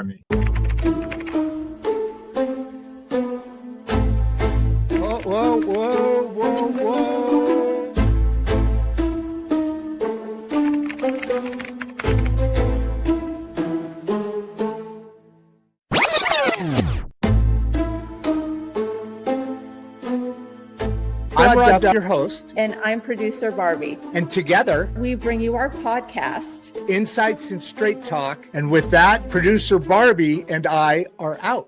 funny. Whoa, whoa, whoa, whoa. I'm Rod, your host. And I'm producer Barbie. And together, we bring you our podcast, Insights and Straight Talk. And with that, producer Barbie and I are out.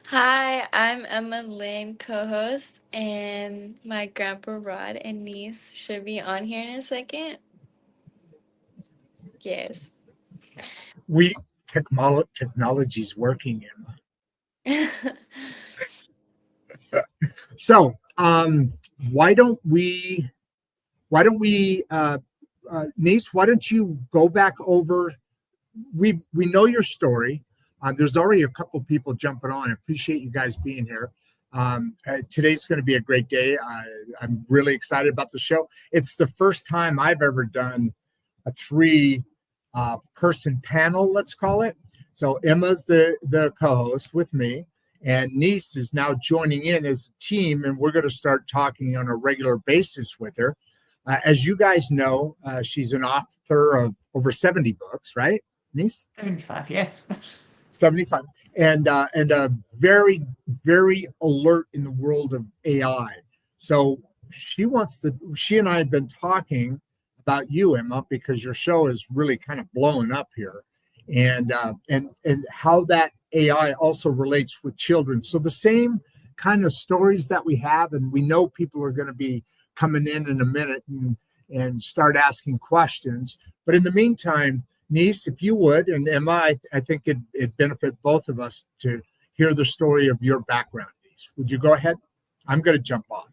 Hi, I'm Emma Lynn, co-host, and my grandpa Rod and niece should be on here in a second. Yes. Technology's working, Emma. So, why don't we, Niece, why don't you go back over? We know your story. There's already a couple people jumping on. I appreciate you guys being here. Today's going to be a great day. I'm really excited about the show. It's the first time I've ever done a three-person panel, let's call it. So Emma's the co-host with me, and Niece is now joining in as a team, and we're going to start talking on a regular basis with her. As you guys know, she's an author of over 70 books, right, Niece? 75, yes. 75, and very, very alert in the world of AI. So she and I have been talking about you, Emma, because your show is really kind of blowing up here, and how that AI also relates with children. So the same kind of stories that we have, and we know people are going to be coming in a minute and start asking questions. But in the meantime, Niece, if you would, and Emma, I think it'd benefit both of us to hear the story of your background, Niece. Would you go ahead? I'm going to jump off.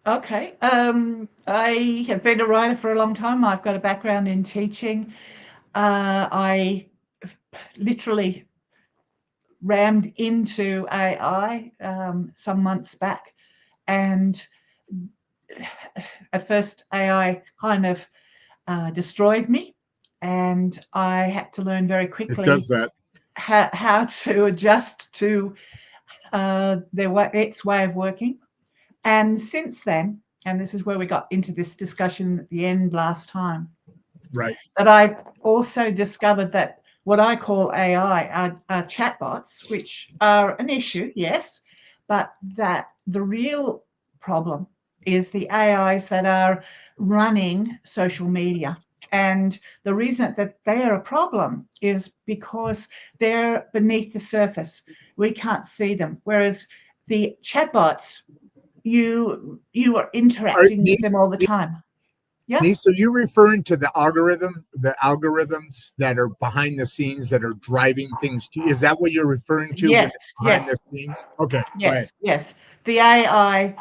Okay. I have been a writer for a long time. I've got a background in teaching. I literally rammed into AI some months back, and at first AI kind of destroyed me, and I had to learn very quickly. It does that. How to adjust to its way of working. And since then, and this is where we got into this discussion at the end last time, right? That I've also discovered that what I call AI are chatbots, which are an issue, yes, but that the real problem is the AIs that are running social media. And the reason that they are a problem is because they're beneath the surface. We can't see them. Whereas the chatbots, you are interacting with them all the time. Yeah. Niece, are you referring to the algorithms that are behind the scenes that are driving things to you? Is that what you're referring to? Yes. Behind the scenes? Okay. Yes. Yes. The AI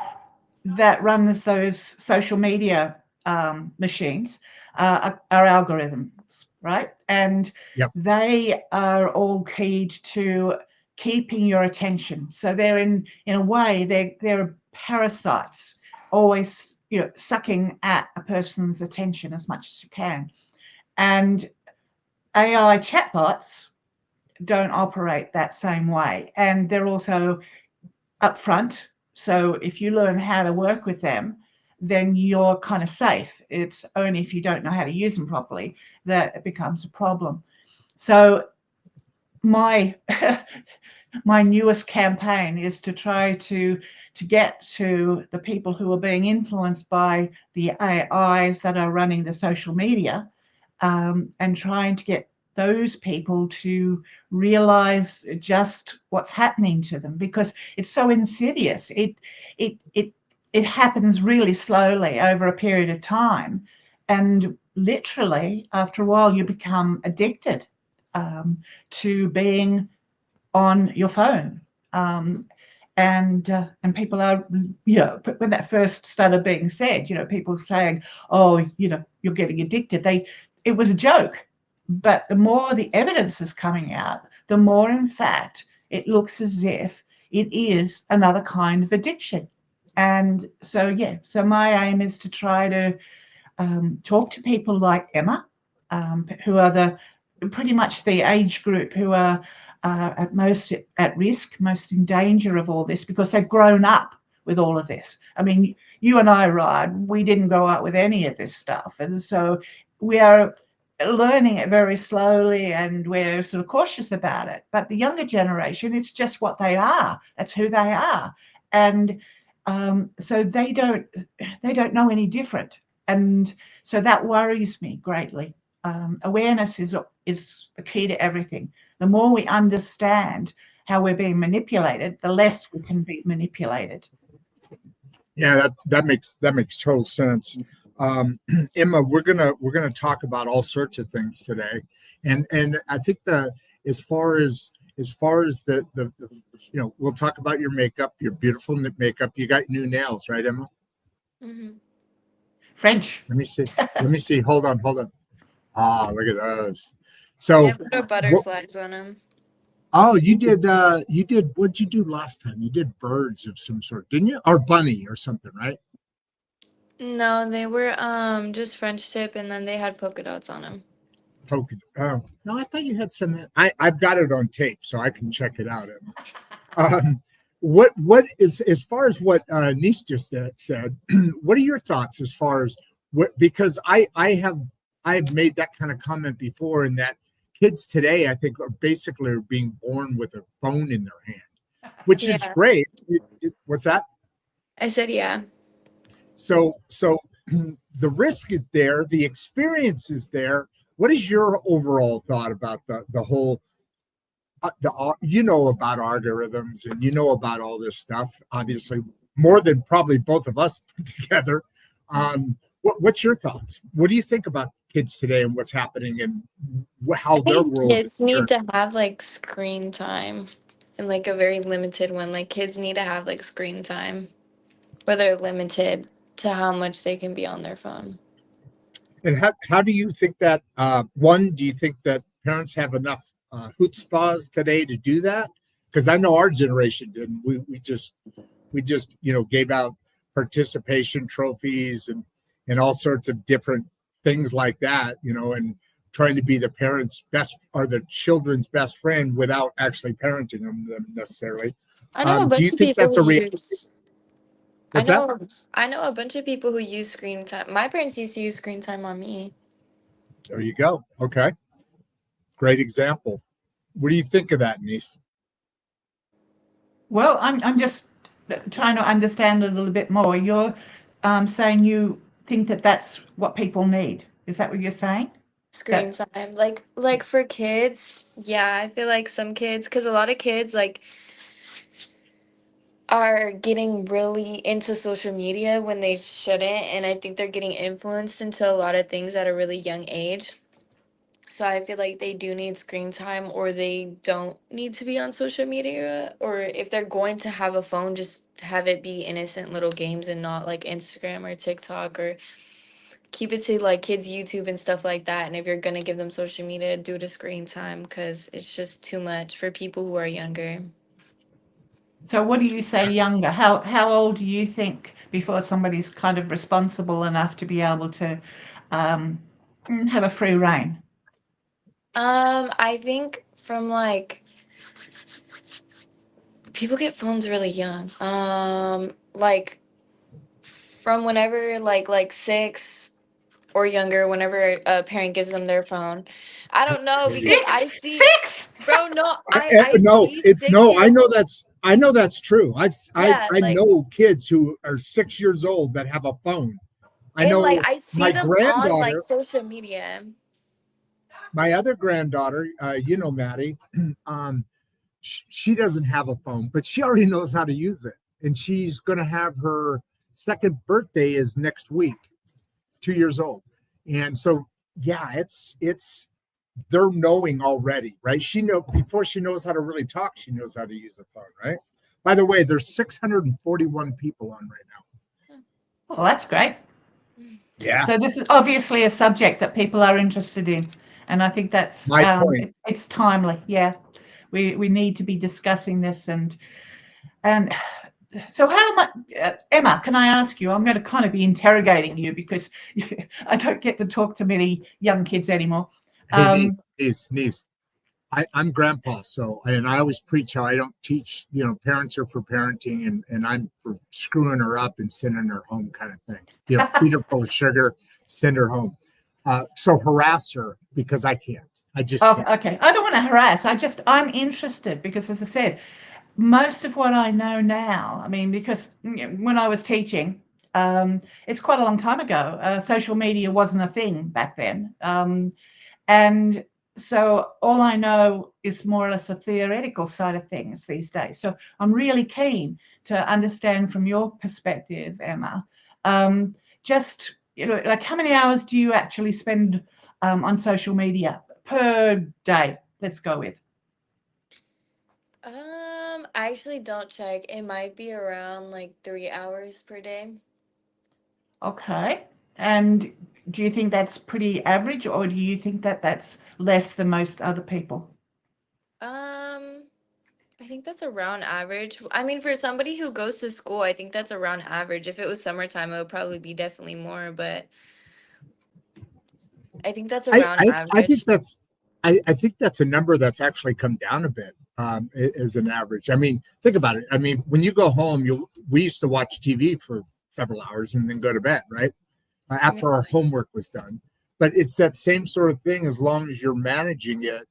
that runs those social media machines are algorithms, right? And they are all keyed to keeping your attention. So they're in a way they're parasites, always sucking at a person's attention as much as you can. And AI chatbots don't operate that same way, and they're also upfront. So if you learn how to work with them, then you're kind of safe. It's only if you don't know how to use them properly that it becomes a problem. So my newest campaign is to try to get to the people who are being influenced by the AIs that are running the social media, and trying to get those people to realize just what's happening to them, because it's so insidious. It happens really slowly over a period of time, and literally after a while you become addicted to being on your phone. And people are, when that first started being said, people saying, oh, you're getting addicted. It was a joke. But the more the evidence is coming out, the more, in fact, it looks as if it is another kind of addiction. And so, so my aim is to try to talk to people like Emma, who are pretty much the age group who are at most at risk, most in danger of all this, because they've grown up with all of this. I mean, you and I, Rod, we didn't grow up with any of this stuff. And so we are learning it very slowly, and we're sort of cautious about it. But the younger generation, it's just what they are. That's who they are. And so they don't know any different. And so that worries me greatly. Awareness is the key to everything. The more we understand how we're being manipulated, the less we can be manipulated. Yeah, that makes total sense. Emma, we're gonna talk about all sorts of things today, and I think as far as the we'll talk about your makeup, your beautiful makeup. You got new nails, right, Emma? Mm-hmm. French. Let me see. Hold on. Ah, look at those. So Yeah, put butterflies on them. Oh, you did. What'd you do last time? You did birds of some sort, didn't you? Or bunny or something, right? No, they were just French tip, and then they had polka dots on them. Oh, no, I thought you had some. I've got it on tape, so I can check it out. What is, as far as what Nhys just said? What are your thoughts as far as what? Because I've made that kind of comment before, in that kids today, I think, are basically being born with a phone in their hand, which is great. What's that? I said, yeah. So the risk is there, the experience is there. What is your overall thought about the whole? You know about algorithms, and you know about all this stuff, obviously more than probably both of us put together. What's your thoughts? What do you think about kids today and what's happening and how their world? Kids need to have like screen time, and like a very limited one. Like kids need to have like screen time where they're limited to how much they can be on their phone. And how do you think that? One, do you think that parents have enough chutzpahs today to do that? Because I know our generation didn't. We just gave out participation trophies and all sorts of different things like that, and trying to be the parents' best or the children's best friend without actually parenting them necessarily. I know a bunch do you of think people that's a who reality? use. What's that? I know a bunch of people who use screen time. My parents used to use screen time on me. There you go. Okay. Great example. What do you think of that, Nhys? Well, I'm just trying to understand a little bit more. You're saying you think that that's what people need. Is that what you're saying? Screen time, like for kids, yeah, I feel like some kids, because a lot of kids like are getting really into social media when they shouldn't, and I think they're getting influenced into a lot of things at a really young age. So I feel like they do need screen time, or they don't need to be on social media, or if they're going to have a phone, just have it be innocent little games and not like Instagram or TikTok, or keep it to like kids YouTube and stuff like that. And if you're gonna give them social media, do the screen time, because it's just too much for people who are younger. So what do you say younger? How old do you think before somebody's kind of responsible enough to be able to have a free reign? I think from like people get phones really young. Like from whenever like 6 or younger, whenever a parent gives them their phone. I don't know, because I see, Six. bro. No, I No, see no. 6 year. I know that's true. Yeah, I like, know kids who are 6 years old that have a phone. I and like know I see my them on like granddaughter, social media. my other granddaughter, Maddie, she doesn't have a phone, but she already knows how to use it, and she's going to have her second birthday is next week, 2 years old, and so yeah, it's they're knowing already, right? Before she knows how to really talk, she knows how to use a phone, right? By the way, there's 641 people on right now. Well, that's great. Yeah. So this is obviously a subject that people are interested in, and I think that's my point. It's timely. Yeah, we need to be discussing this, and so how much, Emma, can I ask you? I'm going to kind of be interrogating you because I don't get to talk to many young kids anymore. Hey, niece. I'm grandpa, so, and I always preach how I don't teach, parents are for parenting, and I'm for screwing her up and sending her home kind of thing. Feed her full of sugar, send her home. So harass her because I can't. I just Oh, can't. okay. I don't want to harass. I'm interested because, as I said, most of what I know now, I mean, because when I was teaching, it's quite a long time ago. Social media wasn't a thing back then. And so all I know is more or less the theoretical side of things these days. So I'm really keen to understand from your perspective, Emma, just, like how many hours do you actually spend on social media per day? Let's go with. I actually don't check. It might be around like 3 hours per day. Okay. And do you think that's pretty average, or do you think that that's less than most other people? Um, I think that's around average. I mean, for somebody who goes to school, I think that's around average. If it was summertime, it would probably be definitely more, but I think that's I around I, I think average. that's I think that's a number that's actually come down a bit, as an average. I mean, think about it. I mean, when you go home, we used to watch TV for several hours and then go to bed, right? Yeah. After our homework was done. But it's that same sort of thing as long as you're managing it.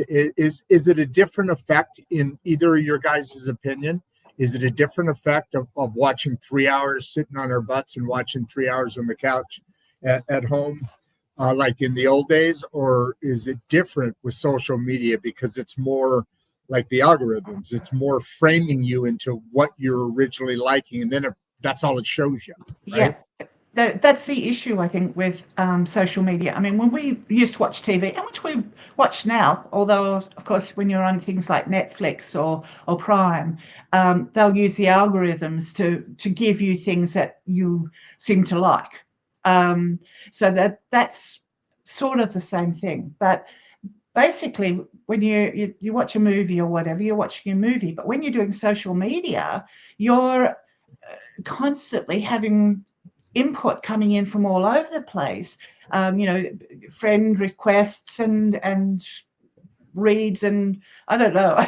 Is it a different effect in either of your guys' opinion? Is it a different effect of watching 3 hours sitting on our butts and watching 3 hours on the couch at home, like in the old days? Or is it different with social media because it's more like the algorithms? It's more framing you into what you're originally liking. And then that's all it shows you, Yeah, right? that's the issue, I think, with social media. I mean, when we used to watch TV, and which we watch now, although, of course, when you're on things like Netflix or Prime, they'll use the algorithms to give you things that you seem to like. Um, so that's sort of the same thing. But basically, when you watch a movie or whatever, you're watching a movie. But when you're doing social media, you're constantly having input coming in from all over the place, friend requests and reads, and I don't know.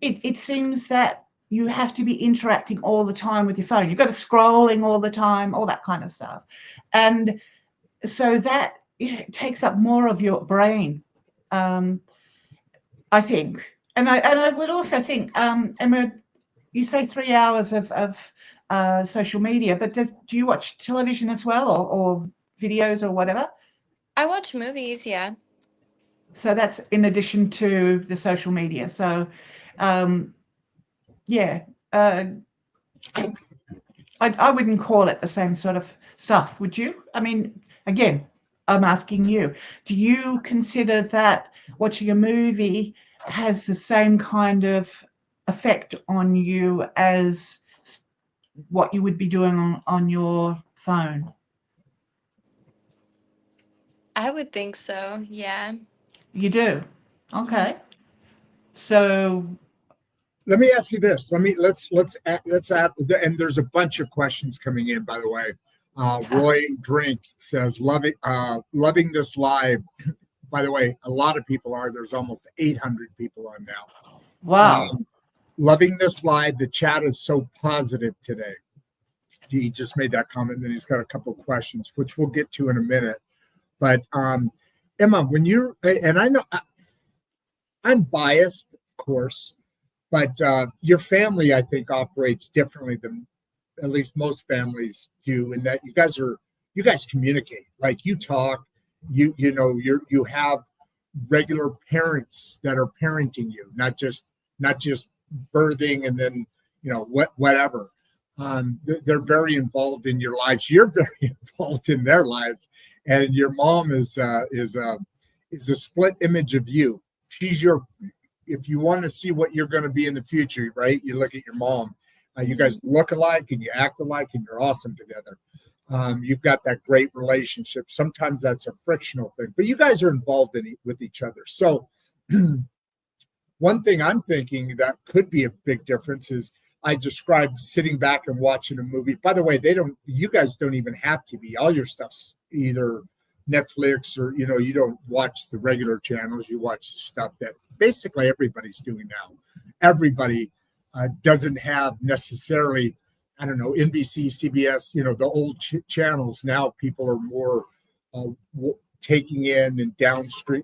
It seems that you have to be interacting all the time with your phone. You've got to scrolling all the time, all that kind of stuff. And so that takes up more of your brain, um, I think. And I would also think, Emma, you say 3 hours of social media, but do you watch television as well, or videos or whatever? I watch movies, yeah. So that's in addition to the social media. So, um, yeah, I wouldn't call it the same sort of stuff, would you? I mean, again, I'm asking you, do you consider that watching a movie has the same kind of effect on you as what you would be doing on your phone? I would think so, yeah. You do? Hmm. Okay. So, Let me ask you this. Let's add, and there's a bunch of questions coming in, by the way. Roy Drink says, loving this live. By the way, a lot of people are. There's almost 800 people on now. wow. Loving this live. The chat is so positive today. He just made that comment, and then he's got a couple of questions, which we'll get to in a minute. But Emma, when you're, and I know I'm biased, of course, but your family, I think, operates differently than at least most families do, in that you guys communicate, like you talk, you have regular parents that are parenting you, not just birthing and then whatever. They're very involved in your lives. You're very involved in their lives, and your mom is a split image of you. She's your If you want to see what you're going to be in the future, right? You look at your mom. You guys look alike and you act alike, and you're awesome together. You've got that great relationship. Sometimes that's a frictional thing, but you guys are involved with each other. So, one thing I'm thinking that could be a big difference is I described sitting back and watching a movie. By the way, you guys don't even have TV. All your stuff's either Netflix or, you don't watch the regular channels. You watch stuff that basically everybody's doing now. Everybody doesn't have necessarily, I don't know, NBC, CBS, the old channels. Now people are more taking in and downstream,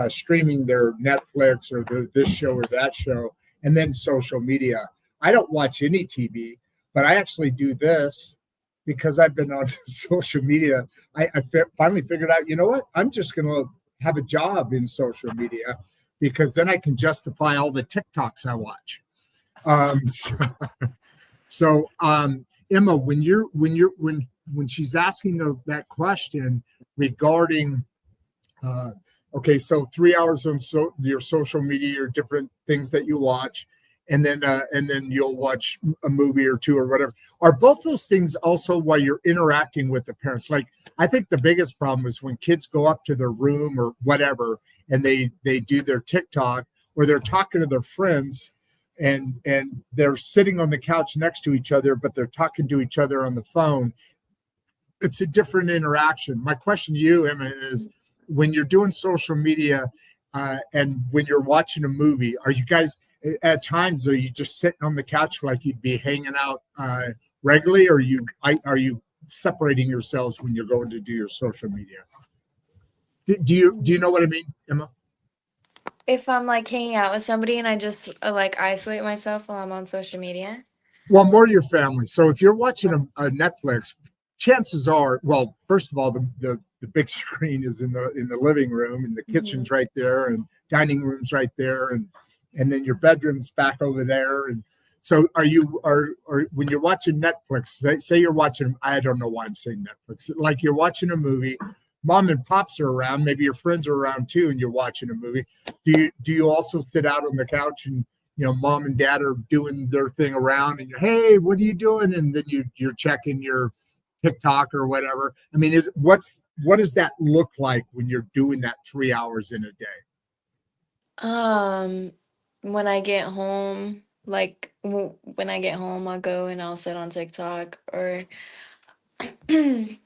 streaming their Netflix or this show or that show, and then social media. I don't watch any TV, but I actually do this because I've been on social media. I finally figured out, you know what? I'm just going to have a job in social media because then I can justify all the TikToks I watch. So, Emma, when she's asking that question regarding, okay, so 3 hours on your social media or different things that you watch, and then you'll watch a movie or two or whatever. Are both those things also while you're interacting with the parents? Like, I think the biggest problem is when kids go up to their room or whatever, and they do their TikTok or they're talking to their friends, and they're sitting on the couch next to each other, but they're talking to each other on the phone. It's a different interaction. My question to you, Emma, is when you're doing social media and when you're watching a movie, are you guys at times, are you just sitting on the couch like you'd be hanging out regularly, or are you separating yourselves when you're going to do your social media? Do you know what I mean, Emma? If I'm like hanging out with somebody and I just like isolate myself while I'm on social media. Well, more your family. So if you're watching a Netflix, chances are, well, first of all, the big screen is in the living room, and the kitchen's right there, and dining room's right there, and then your bedroom's back over there. And so are when you're watching Netflix, say you're watching, I don't know why I'm saying Netflix, like you're watching a movie, mom and pops are around, maybe your friends are around too, and you're watching a movie. Do you also sit out on the couch and, mom and dad are doing their thing around and you're, hey, what are you doing? And then you're checking your TikTok or whatever. I mean, what does that look like when you're doing that 3 hours in a day? When I get home, like when I get home, I'll go and I'll sit on TikTok, or if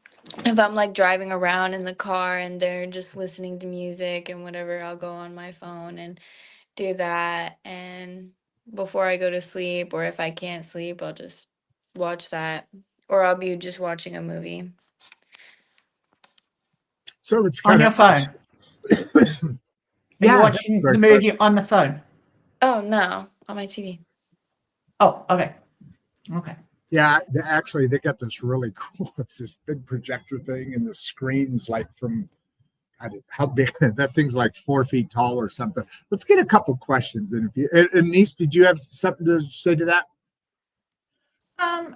I'm like driving around in the car and they're just listening to music and whatever, I'll go on my phone and do that. And before I go to sleep, or if I can't sleep, I'll just watch that, or I'll be just watching a movie. So it's on your phone. Yeah, you're watching the movie on the phone. Oh no, on my TV. Oh, okay. Yeah, actually, they got this really cool. It's this big projector thing, and the screen's like from, how big that thing's like 4 feet tall or something. Let's get a couple questions. And Nhys, did you have something to say to that?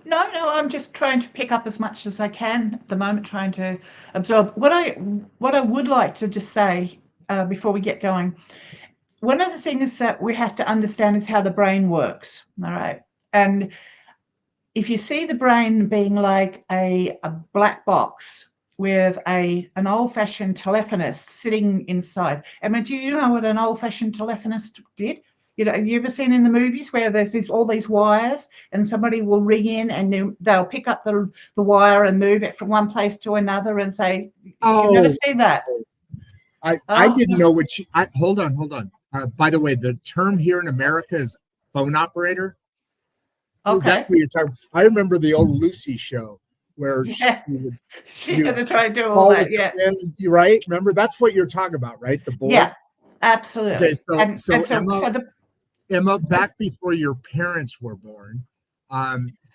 No, I'm just trying to pick up as much as I can at the moment, trying to absorb. What I would like to just say before we get going, one of the things that we have to understand is how the brain works. All right. And if you see the brain being like a black box with an old-fashioned telephonist sitting inside. I mean, do you know what an old-fashioned telephonist did? Have you ever seen in the movies where there's all these wires and somebody will ring in and they'll pick up the wire and move it from one place to another and say, you've never seen that? I didn't know what hold on. By the way, the term here in America is phone operator. Okay. That's what you're talking. I remember the old Lucy show where she had to try to do all that. Yeah. Right. Remember, that's what you're talking about, right? The board. Yeah, absolutely. Okay, Emma, back before your parents were born,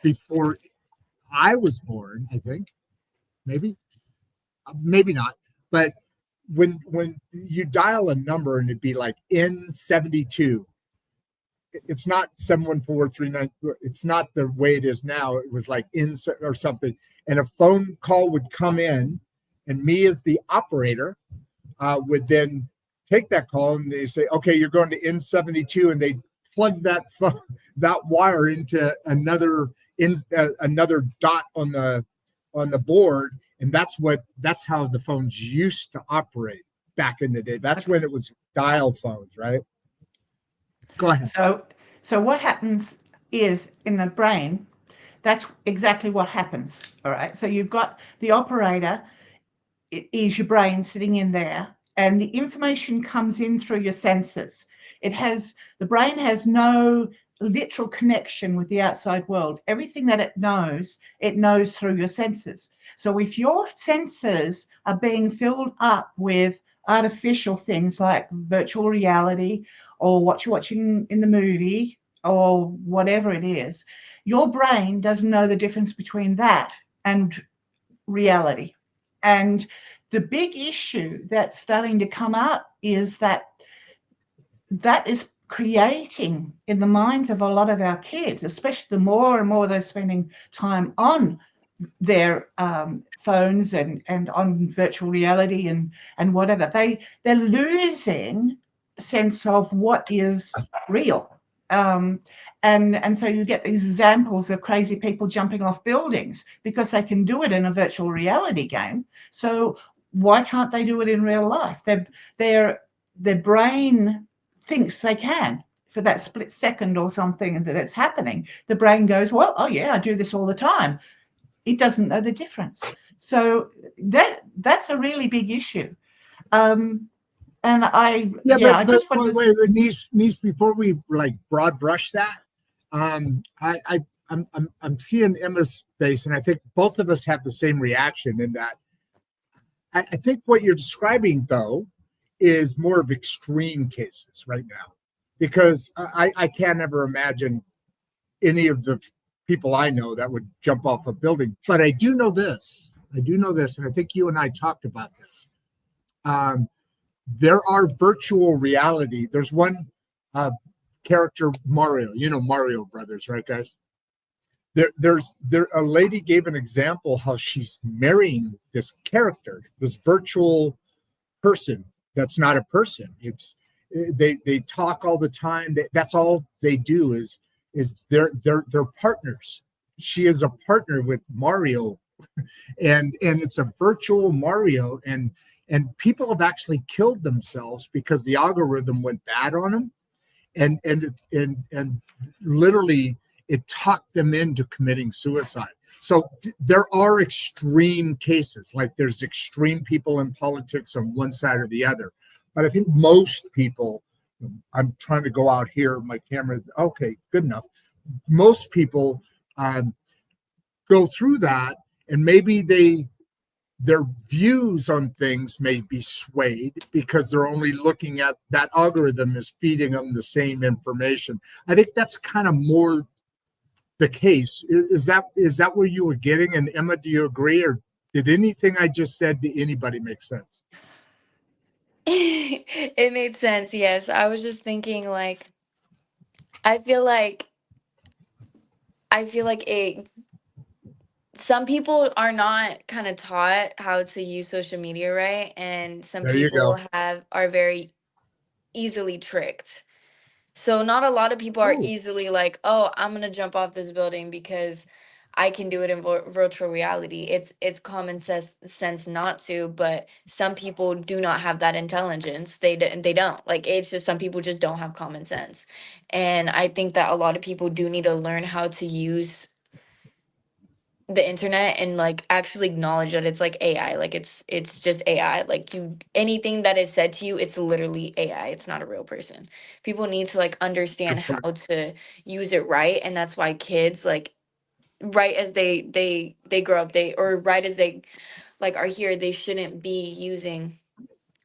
before I was born, I think, maybe not, but when you dial a number and it'd be like N72, it's not 71439. It's not the way it is now. It was like in or something, and a phone call would come in, and me as the operator would then take that call, and they say, "Okay, you're going to N72," and they plug that wire into another dot on the board, and that's how the phones used to operate back in the day. That's when it was dial phones, right? Go ahead. So what happens is in the brain, that's exactly what happens. All right. So you've got the operator is your brain sitting in there, and the information comes in through your senses. The brain has no literal connection with the outside world. Everything that it knows through your senses. So if your senses are being filled up with artificial things like virtual reality or what you're watching in the movie or whatever it is, your brain doesn't know the difference between that and reality. And the big issue that's starting to come out is that is creating in the minds of a lot of our kids, especially the more and more they're spending time on their phones and on virtual reality and whatever, they're losing sense of what is real. And so you get these examples of crazy people jumping off buildings because they can do it in a virtual reality game. So why can't they do it in real life? Their brain thinks they can for that split second or something that it's happening. The brain goes, well, oh yeah, I do this all the time. It doesn't know the difference. So that's a really big issue. And I just wanted to... wait, Nhys, before we like broad brush that, I'm seeing Emma's face, and I think both of us have the same reaction in that. I think what you're describing though is more of extreme cases right now, because I can't ever imagine any of the people I know that would jump off a building. But I do know this, and I think you and I talked about this. There are virtual reality. There's one character, Mario. You know Mario Brothers, right, guys? There's a lady gave an example how she's marrying this character, this virtual person that's not a person. It's they talk all the time. That's all they do is they're partners. She is a partner with Mario, and it's a virtual Mario, and people have actually killed themselves because the algorithm went bad on them, and literally it talked them into committing suicide. So there are extreme cases, like there's extreme people in politics on one side or the other. But I think most people, I'm trying to go out here, my camera, okay, good enough. Most people go through that, and maybe their views on things may be swayed because they're only looking at that algorithm is feeding them the same information. I think that's kind of more the case. Is that where you were getting? And Emma, do you agree, or did anything I just said to anybody make sense? It made sense, yes. I was just thinking like I feel like it some people are not kind of taught how to use social media right, and some There you people go. are very easily tricked. So not a lot of people are easily like, oh, I'm gonna jump off this building because I can do it in virtual reality. It's common sense not to, but some people do not have that intelligence. They don't. Like it's just some people just don't have common sense, and I think that a lot of people do need to learn how to use the internet and like actually acknowledge that it's like AI. Like it's just AI. Like you anything that is said to you, it's literally AI. It's not a real person. People need to like understand how to use it right. And that's why kids like right as they grow up, they or right as they like are here, they shouldn't be using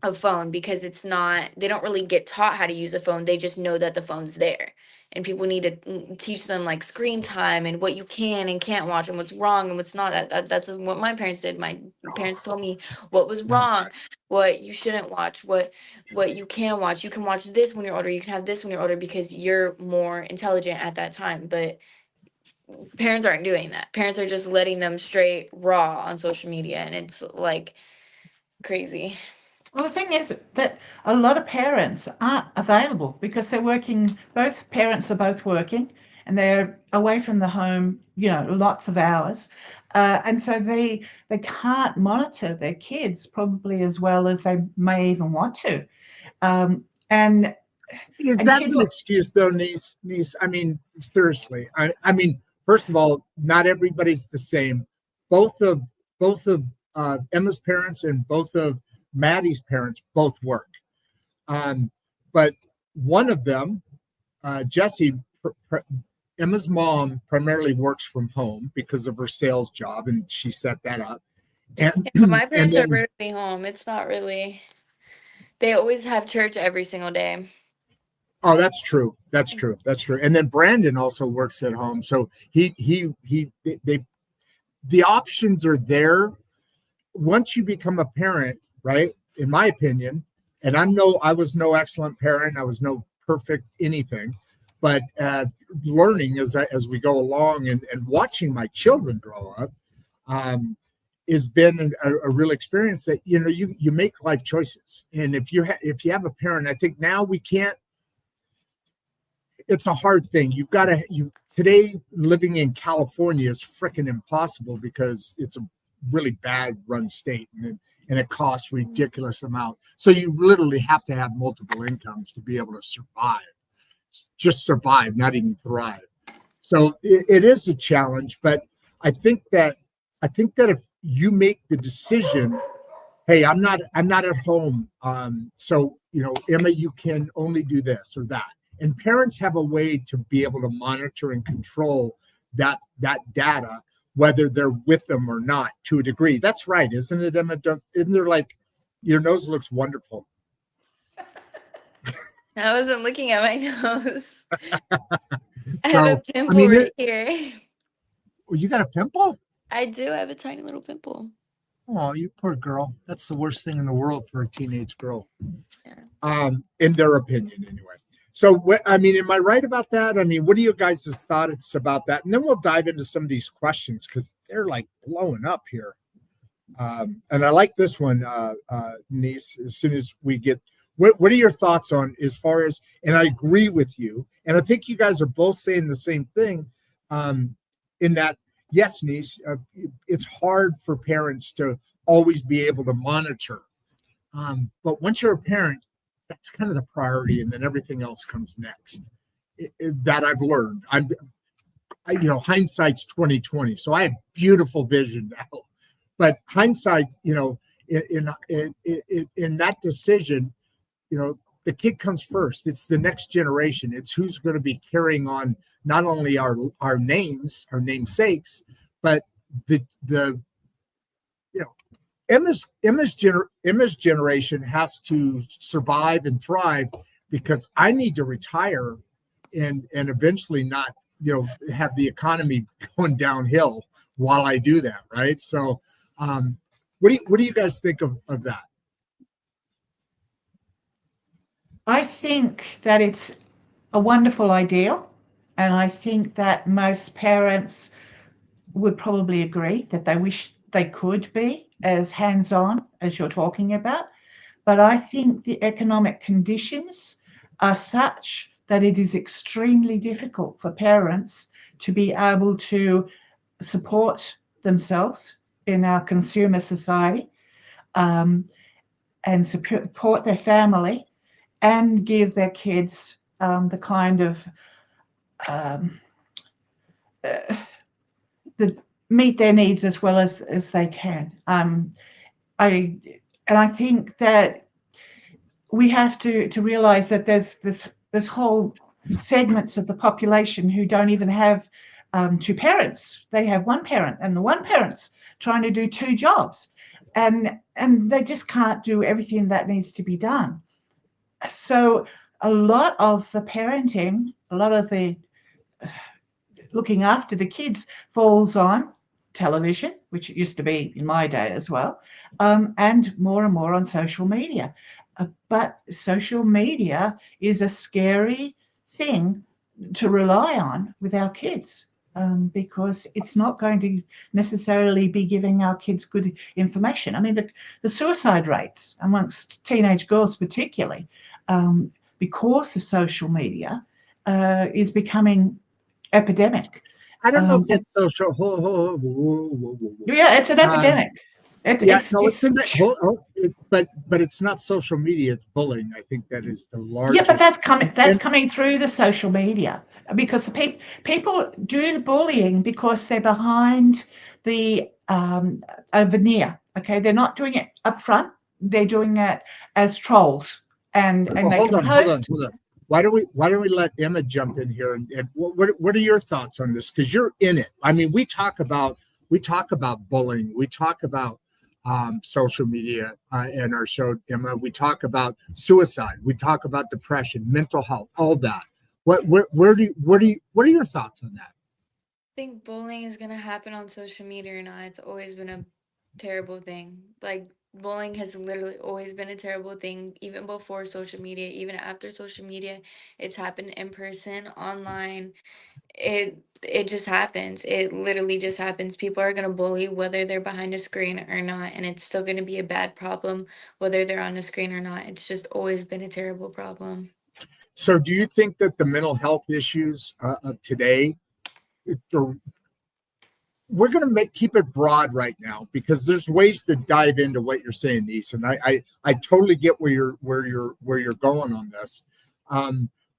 a phone because it's not they don't really get taught how to use a phone. They just know that the phone's there. And people need to teach them like screen time and what you can and can't watch and what's wrong and what's not. That's what my parents did. My parents told me what was wrong, what you shouldn't watch, what you can watch. You can watch this when you're older. You can have this when you're older because you're more intelligent at that time. But parents aren't doing that. Parents are just letting them straight raw on social media, and it's like crazy. Well, the thing is that a lot of parents aren't available because they're working, both parents are both working and they're away from the home, lots of hours. And so they can't monitor their kids probably as well as they may even want to. And Is and that kids an excuse though, niece? I mean, seriously. I mean, first of all, not everybody's the same. Both of Emma's parents and both of Maddie's parents both work. But one of them, Jessie, Emma's mom primarily works from home because of her sales job, and she set that up. And Yeah, but my and parents are then rarely home. It's not really. They always have church every single day. oh, that's true. That's true. That's true. And then Brandon also works at home, so they the options are there once you become a parent, right? In my opinion, and I was no excellent parent. I was no perfect anything, but learning as we go along and watching my children grow up has been a real experience that you make life choices. And if you have a parent, I think now we can't. It's a hard thing. You've got to today living in California is freaking impossible because it's a really bad run state and it costs ridiculous amount. So you literally have to have multiple incomes to be able to survive. Just survive, not even thrive. So it is a challenge, but I think that if you make the decision, hey, I'm not at home, so Emma, you can only do this or that. And parents have a way to be able to monitor and control that data, whether they're with them or not, to a degree. That's right, isn't it, Emma? Isn't there like your nose looks wonderful? I wasn't looking at my nose. I So, have a pimple right here. You got a pimple? I do. I have a tiny little pimple. Oh, you poor girl. That's the worst thing in the world for a teenage girl. Yeah. In their opinion, anyway. So, am I right about that? I mean, what are your guys' thoughts about that? And then we'll dive into some of these questions because they're like blowing up here. And I like this one, Nhys, as soon as we get, what are your thoughts on as far as, and I agree with you, and I think you guys are both saying the same thing, in that, yes, Nhys, it's hard for parents to always be able to monitor. But once you're a parent, that's kind of the priority, and then everything else comes next. That I've learned. Hindsight's 2020, so I have beautiful vision now. But hindsight, in that decision, the kid comes first. It's the next generation. It's who's going to be carrying on not only our names, our namesakes, but the Emma's generation has to survive and thrive because I need to retire and eventually not have the economy going downhill while I do that, right? So what do you guys think of that? I think that it's a wonderful ideal, and I think that most parents would probably agree that they wish they could be as hands-on as you're talking about. But I think the economic conditions are such that it is extremely difficult for parents to be able to support themselves in our consumer society, and support their family and give their kids the kind of meet their needs as well as they can. I think that we have to realize that there's this whole segments of the population who don't even have two parents. They have one parent, and the one parent's trying to do two jobs, and they just can't do everything that needs to be done. So a lot of the parenting, a lot of the looking after the kids falls on television, which it used to be in my day as well, and more on social media. But social media is a scary thing to rely on with our kids, because it's not going to necessarily be giving our kids good information. I mean, the suicide rates amongst teenage girls particularly, because of social media, is becoming epidemic. I don't know if it's social. Yeah, it's an epidemic. It's but it's not social media, it's bullying. I think that is the Yeah, but largest. that's coming through the social media, because the people do the bullying because they're behind the a veneer. Okay, they're not doing it up front. They're doing it as trolls, and Well, they hold can on, hold on, post. hold on. Why don't we let Emma jump in here, and what are your thoughts on this? Because you're in it. I mean, we talk about bullying, we talk about social media in our show, Emma. We talk about suicide, we talk about depression, mental health, all that. What are your thoughts on that? I think bullying is gonna happen on social media or not. It's always been a terrible thing. Like bullying has literally always been a terrible thing, even before social media, even after social media. It's happened in person, online. It just happens. It literally just happens. People are gonna bully whether they're behind a screen or not, and it's still gonna be a bad problem whether they're on a screen or not. It's just always been a terrible problem. So, do you think that the mental health issues of today, we're going to keep it broad right now because there's ways to dive into what you're saying, Nhys, and I totally get where you're going on this,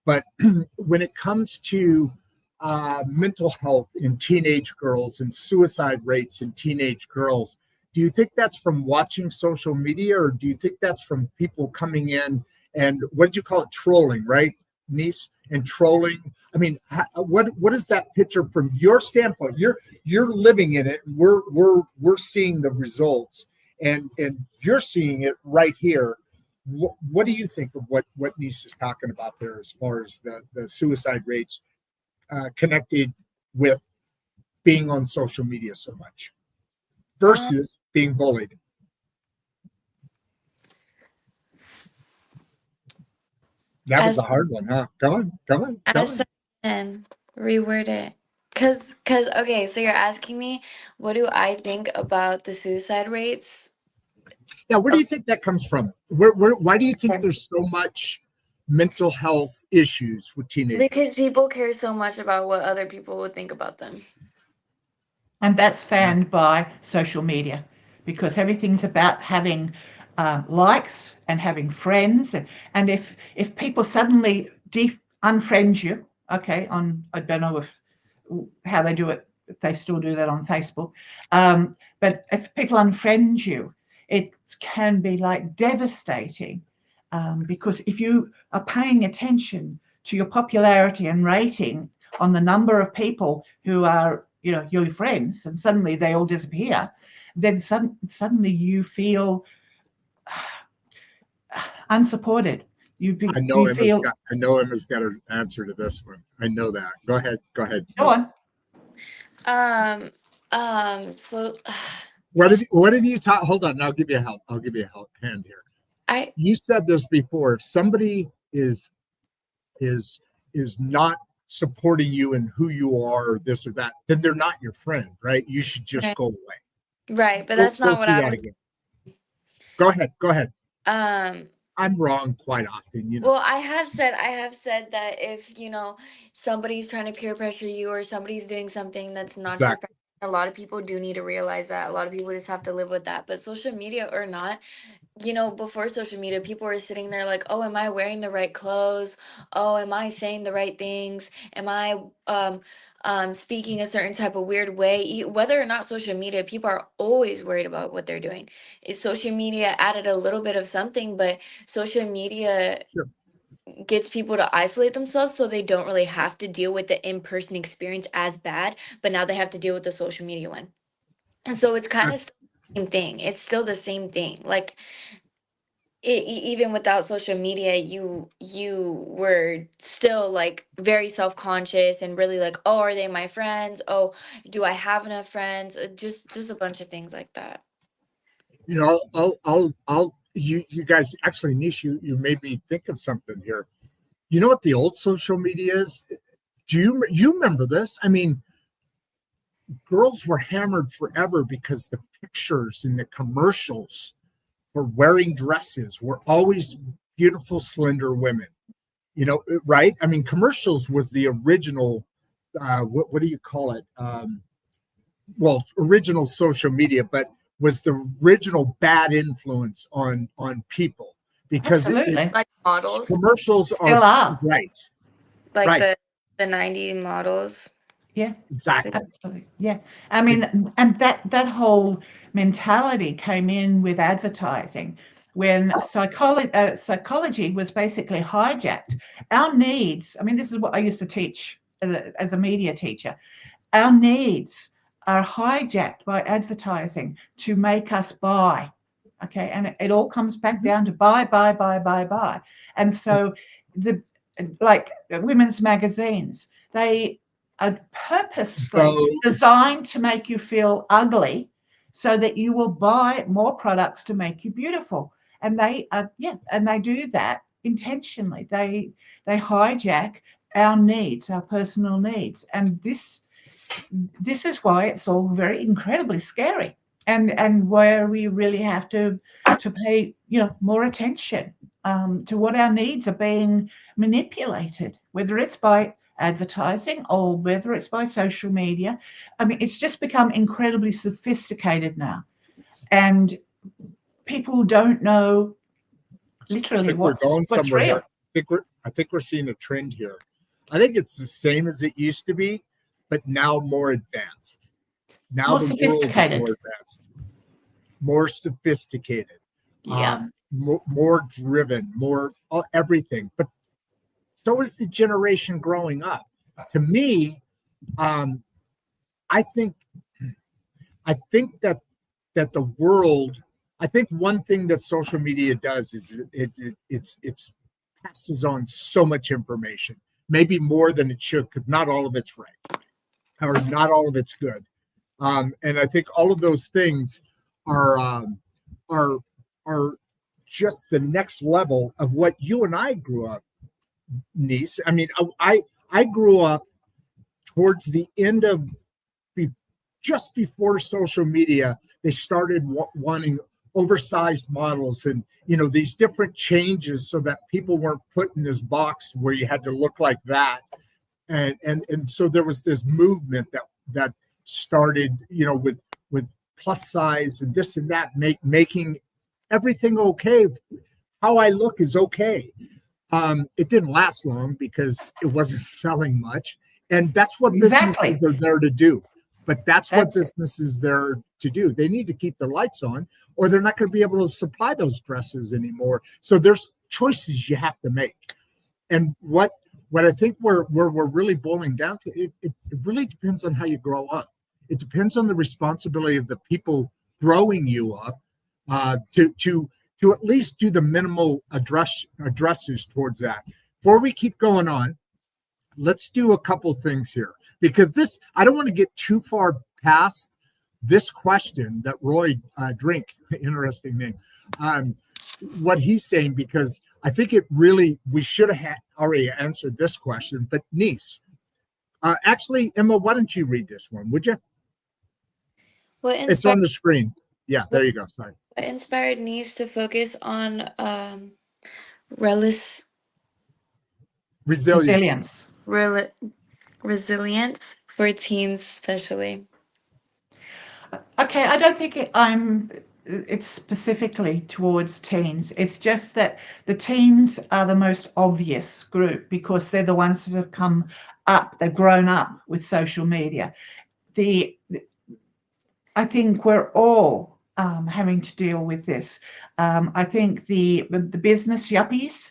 but when it comes to mental health in teenage girls and suicide rates in teenage girls, do you think that's from watching social media, or do you think that's from people coming in and what did you call it, trolling, right, Nhys? And trolling. I mean, what is that picture from your standpoint? You're living in it. We're seeing the results, and you're seeing it right here. What do you think of what Nhys is talking about there, as far as the suicide rates connected with being on social media so much versus being bullied? That was a hard one, huh? Come on. And reword it. Cause okay, so you're asking me what do I think about the suicide rates? Yeah, where do you think that comes from? Why do you think there's so much mental health issues with teenagers? Because people care so much about what other people would think about them. And that's fanned by social media, because everything's about having likes and having friends. And if people suddenly unfriend you, okay, on, I don't know how they do it, if they still do that on Facebook, but if people unfriend you, it can be like devastating, because if you are paying attention to your popularity and rating on the number of people who are, your friends, and suddenly they all disappear, then suddenly you feel unsupported. You feel. I know Emma's got an answer to this one. I know that. Go ahead. Go on. So What have you taught? Hold on, I'll give you a help. Hand here. You said this before. If somebody is not supporting you in who you are, or this or that, then they're not your friend, right? You should just go away. Right, but that's not what I was. Go ahead. I'm wrong quite often, Well, I have said that if somebody's trying to peer pressure you or somebody's doing something that's not your friend, a lot of people do need to realize that. A lot of people just have to live with that. But social media or not, before social media, people were sitting there like, oh, am I wearing the right clothes? Oh, am I saying the right things? Am I speaking a certain type of weird way? Whether or not social media, people are always worried about what they're doing. Is social media added a little bit of something, but social media gets people to isolate themselves so they don't really have to deal with the in-person experience as bad, but now they have to deal with the social media one. And so it's kind of the same thing. It's still the same thing. Like even without social media, you were still like very self-conscious and really like, oh, are they my friends? Oh, do I have enough friends? Just a bunch of things like that. You guys, actually, Nhys, you made me think of something here. You know what the old social media is? Do you remember this? I mean, girls were hammered forever because the pictures in the commercials for wearing dresses were always beautiful, slender women. Right? I mean, commercials was the original. What do you call it? Original social media, but was the original bad influence on people, because Absolutely. Like models, commercials Still are. right, like right, the 90 models. Yeah, exactly. absolutely. Yeah. I mean, and that whole mentality came in with advertising when psychology was basically hijacked. Our needs, I mean, this is what I used to teach as a media teacher. Our needs are hijacked by advertising to make us buy. Okay. And it all comes back down to buy, buy, buy, buy, buy. And so the like women's magazines, they are purposefully So designed to make you feel ugly so that you will buy more products to make you beautiful. And they are, yeah, and they do that intentionally. They hijack our needs, our personal needs. And this is why it's all very incredibly scary, and where we really have to pay more attention to what our needs are being manipulated, whether it's by advertising or whether it's by social media. I mean, it's just become incredibly sophisticated now, and people don't know I literally think we're going what's somewhere real. here. I think we're seeing a trend here. I think it's the same as it used to be, but now more advanced. Now More the world is sophisticated. more advanced, more sophisticated, Yeah, more driven, more everything. But so is the generation growing up. To me, um, I think I think that the world. I think one thing that social media does is it's passes on so much information, maybe more than it should, because not all of it's right or not all of it's good. And I think all of those things are are are just the next level of what you and I grew up, Niece. I mean, I grew up towards the end of just before social media. They started wanting oversized models and these different changes so that people weren't put in this box where you had to look like that. And so there was this movement that started with plus size and this and that, making everything okay. How I look is okay. It didn't last long because it wasn't selling much, and that's what exactly. businesses are there to do. But that's what That's it. businesses there to do. They need to keep the lights on, or they're not going to be able to supply those dresses anymore. So there's choices you have to make. And what I think we're really boiling down to, it really depends on how you grow up. It depends on the responsibility of the people growing you up, to at least do the minimal addresses towards that. Before we keep going on, let's do a couple things here, because I don't want to get too far past this question that Roy Drink, interesting name, what he's saying, because I think we should have already answered this question. But Niece, actually, Emma, why don't you read this one, would you? What It's on the screen. Yeah, there you go. Sorry. what inspired Nice to focus on relis, Resilience. Resilience. resilience for teens, especially? Okay, I don't think it's specifically towards teens. It's just that the teens are the most obvious group because they're the ones that have come up, they've grown up with social media. I think we're all having to deal with this. I think the business yuppies,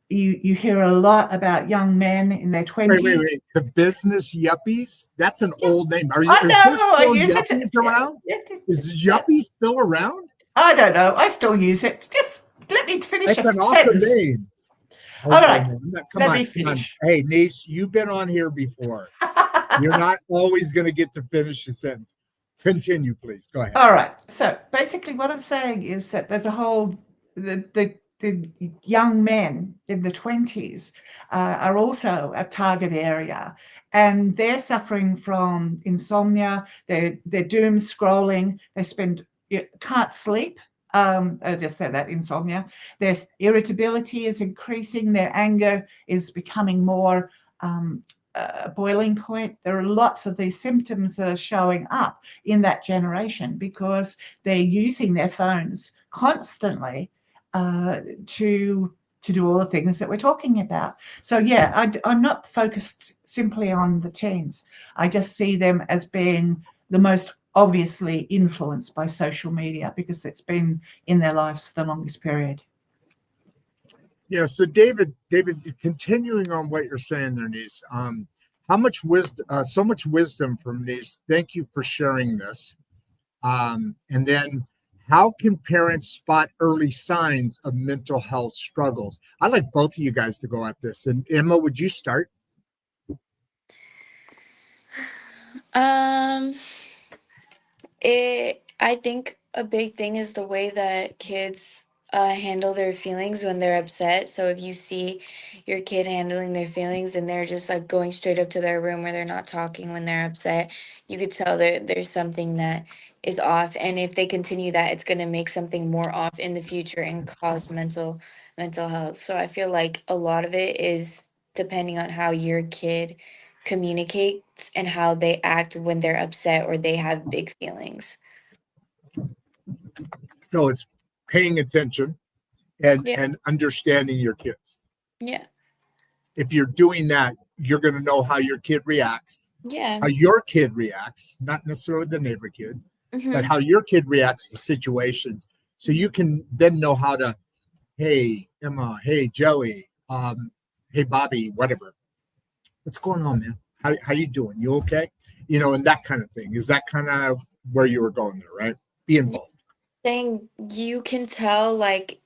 you hear a lot about young men in their 20s. Wait. The business yuppies? That's an old name. I know, I use it. Yuppies around? Is yuppie still around? I don't know. I still use it. Just let me finish That's a an awesome sentence. name. All right, Come let me on. finish. Hey, Niece, you've been on here before. You're not always going to get to finish the sentence. Continue, please. Go ahead. All right. So basically, what I'm saying is that there's a whole the young men in the 20s are also a target area, and they're suffering from insomnia. They're doom scrolling. Can't sleep. I just said that, insomnia. Their irritability is increasing. Their anger is becoming more boiling point. There are lots of these symptoms that are showing up in that generation because they're using their phones constantly to do all the things that we're talking about. So yeah, I'm not focused simply on the teens. I just see them as being the most obviously influenced by social media because it's been in their lives for the longest period. Yeah. So David, continuing on what you're saying there, Nhys, how much wisdom, so much wisdom from Nhys. Thank you for sharing this. And then, how can parents spot early signs of mental health struggles? I'd like both of you guys to go at this. And Emma, would you start? I think a big thing is the way that kids handle their feelings when they're upset. So if you see your kid handling their feelings and they're just like going straight up to their room where they're not talking when they're upset, you could tell that there's something that is off. And if they continue that, it's going to make something more off in the future and cause mental health. So I feel like a lot of it is depending on how your kid communicates and how they act when they're upset or they have big feelings. So it's paying attention and Yeah. understanding your kids. Yeah. If you're doing that, you're going to know how your kid reacts, Yeah. how your kid reacts, not necessarily the neighbor kid, Mm-hmm. but how your kid reacts to situations. So you can then know how to, hey, Emma, hey, Joey, hey, Bobby, whatever. What's going on, man? How you doing? You okay? You know, and that kind of thing. Is that kind of where you were going there, right? Be involved. Saying you can tell like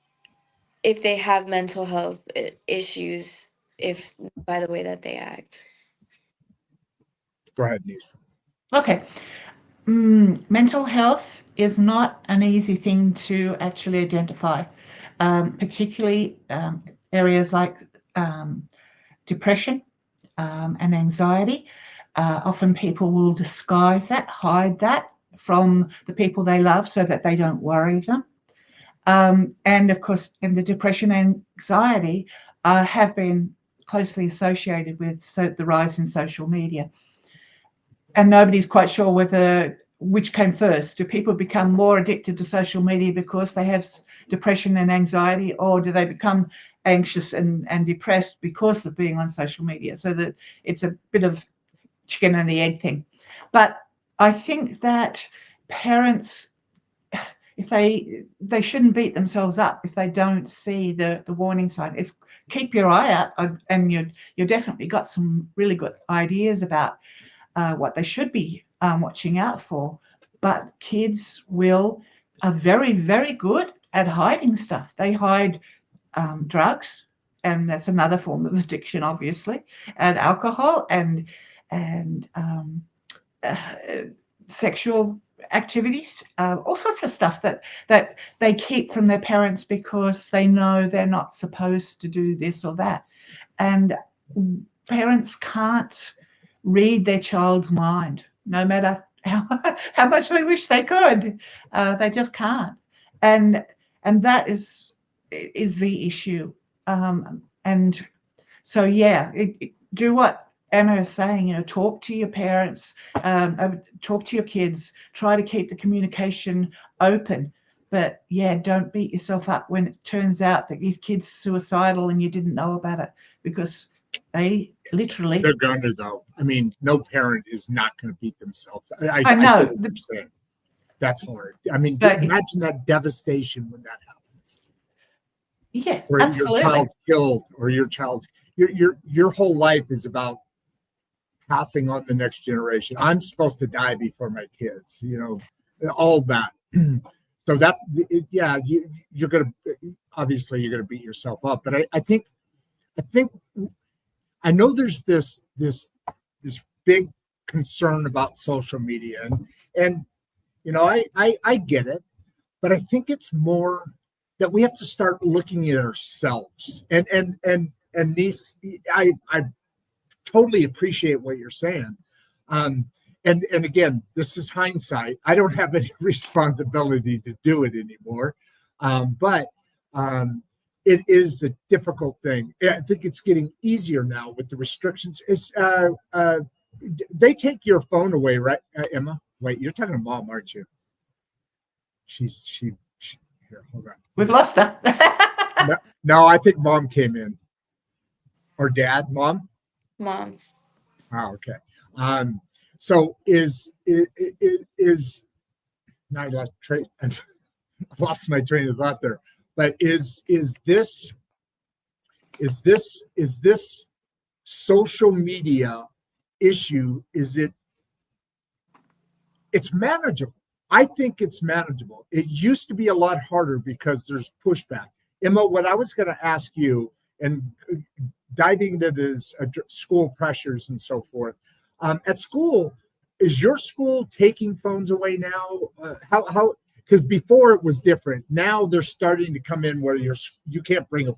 if they have mental health issues if by the way that they act. Go ahead, Nhys. Okay. Mental health is not an easy thing to actually identify, particularly areas like depression and anxiety. Often people will disguise that, hide that from the people they love so that they don't worry them. And of course, the depression and anxiety have been closely associated with the rise in social media. And nobody's quite sure which came first. Do people become more addicted to social media because they have depression and anxiety, or do they become anxious and depressed because of being on social media? So that it's a bit of chicken and the egg thing. But I think that parents, if they shouldn't beat themselves up if they don't see the warning sign. It's keep your eye out, and you've definitely got some really good ideas about what they should be watching out for. But kids are very, very good at hiding stuff. They hide drugs, and that's another form of addiction, obviously, and alcohol and uh, sexual activities, all sorts of stuff that they keep from their parents because they know they're not supposed to do this or that. And parents can't read their child's mind, no matter how much they wish they could. They just can't, and that is the issue. And so, yeah, do what Emma is saying. Talk to your parents, talk to your kids. Try to keep the communication open. But yeah, don't beat yourself up when it turns out that your kid's suicidal and you didn't know about it, because they literally. They're going to, though. I mean, no parent is not going to beat themselves. I know. I get what you're saying. That's hard. I mean, imagine that devastation when that happens. Yeah, or absolutely. Your child's killed, or your whole life is about passing on the next generation. I'm supposed to die before my kids, all that. So that's, yeah, you're going to, obviously you're going to beat yourself up. But I think I know there's this big concern about social media, and I get it, but I think it's more that we have to start looking at ourselves. And Nhys, I totally appreciate what you're saying. And again, this is hindsight. I don't have any responsibility to do it anymore. But it is a difficult thing. I think it's getting easier now with the restrictions. They take your phone away, right, Emma? Wait, you're talking to Mom, aren't you? She here, hold on. We've lost her. No, I think Mom came in. Or Dad, Mom? Mom. Oh, okay. So now I lost my train of thought there. But is this social media issue? It's manageable. I think it's manageable. It used to be a lot harder because there's pushback. Emma, what I was going to ask you, and diving into this school pressures and so forth, at school, is your school taking phones away now? How? Because before it was different. Now they're starting to come in where you can't bring a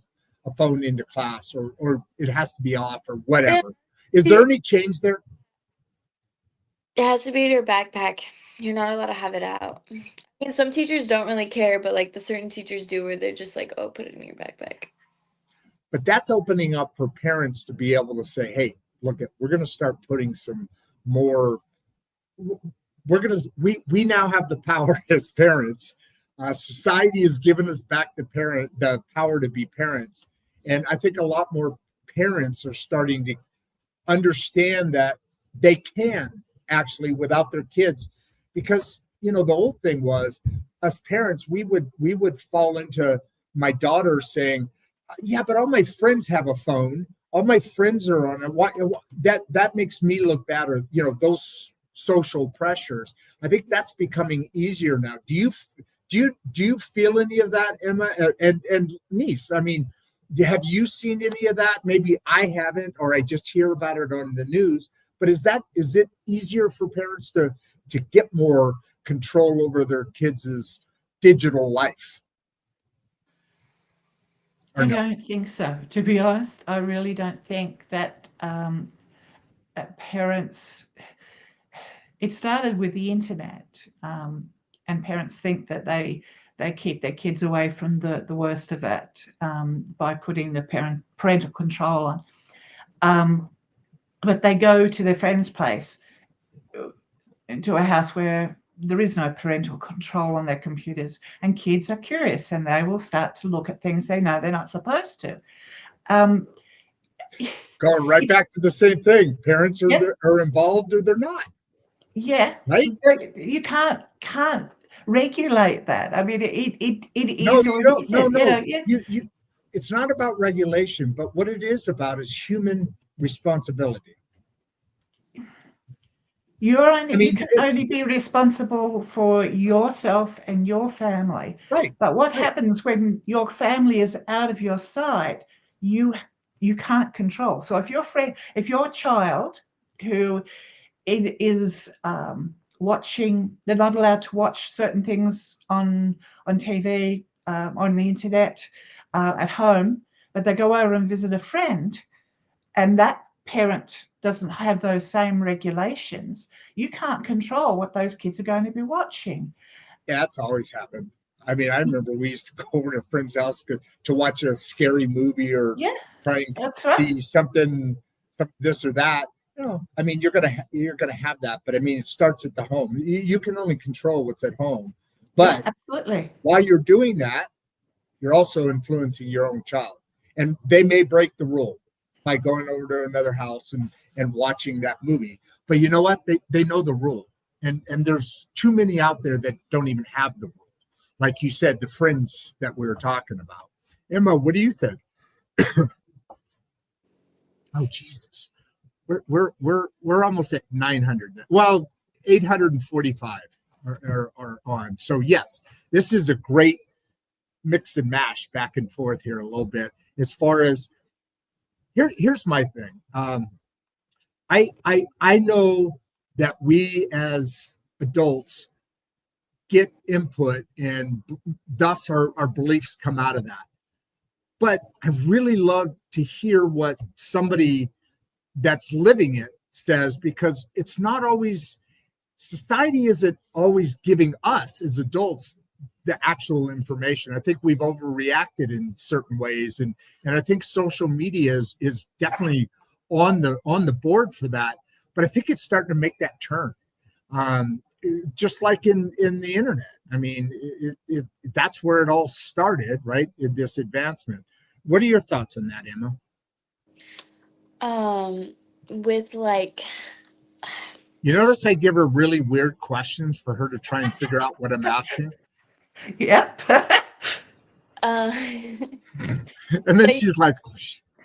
phone into class, or it has to be off, or whatever. Is there any change there? It has to be in your backpack. You're not allowed to have it out. I mean, some teachers don't really care, but like the certain teachers do, where they're just like, "Oh, put it in your backpack." But that's opening up for parents to be able to say, "Hey, look, we're going to start putting some more. We now have the power as parents. Society has given us back the power to be parents, and I think a lot more parents are starting to understand that they can actually without their kids, because the old thing was, us parents, we would fall into my daughter saying, yeah, but all my friends have a phone, all my friends are on it, that makes me look bad, or those social pressures. I think that's becoming easier now. Do you feel any of that, Emma and Nhys? I mean, have you seen any of that? Maybe I haven't, or I just hear about it on the news. But is it easier for parents to get more control over their kids' digital life? I don't think so. To be honest, I really don't think that parents. It started with the internet, and parents think that they keep their kids away from the worst of it by putting the parental control on. But they go to their friend's place, into a house where there is no parental control on their computers, and kids are curious and they will start to look at things they know they're not supposed to. Going right back to the same thing. Parents are involved or they're not. Yeah. Right? You can't regulate that. I mean, it is. No. It's not about regulation, but what it is about is human responsibility. You can only be responsible for yourself and your family. Right. But what happens when your family is out of your sight? You can't control. So if your child who is watching, they're not allowed to watch certain things on TV, on the internet, at home, but they go over and visit a friend, and that parent doesn't have those same regulations, you can't control what those kids are going to be watching. Yeah, that's always happened. I mean, I remember we used to go over to a friend's house to watch a scary movie or try and see something, this or that. I mean, you're gonna have that, but I mean, it starts at the home. You can only control what's at home, but absolutely, while you're doing that, you're also influencing your own child, and they may break the rule by going over to another house and watching that movie. But you know what? They know the rule, and there's too many out there that don't even have the rule. Like you said, the friends that we were talking about. Emma, what do you think? Oh Jesus. We're almost at 900. Well, 845 are on. So yes, this is a great mix and mash back and forth here a little bit. As far as here's my thing. I know that we as adults get input, and thus our beliefs come out of that. But I really love to hear what somebody that's living it says, because it's not always, society isn't always giving us as adults the actual information. I think we've overreacted in certain ways, and I think social media is definitely on the board for that. But I think it's starting to make that turn, just like in the internet. I mean, that's where it all started, right? In this advancement. What are your thoughts on that, Emma? With like, You notice I give her really weird questions for her to try and figure out what I'm asking, Yep. uh, and then so she's like,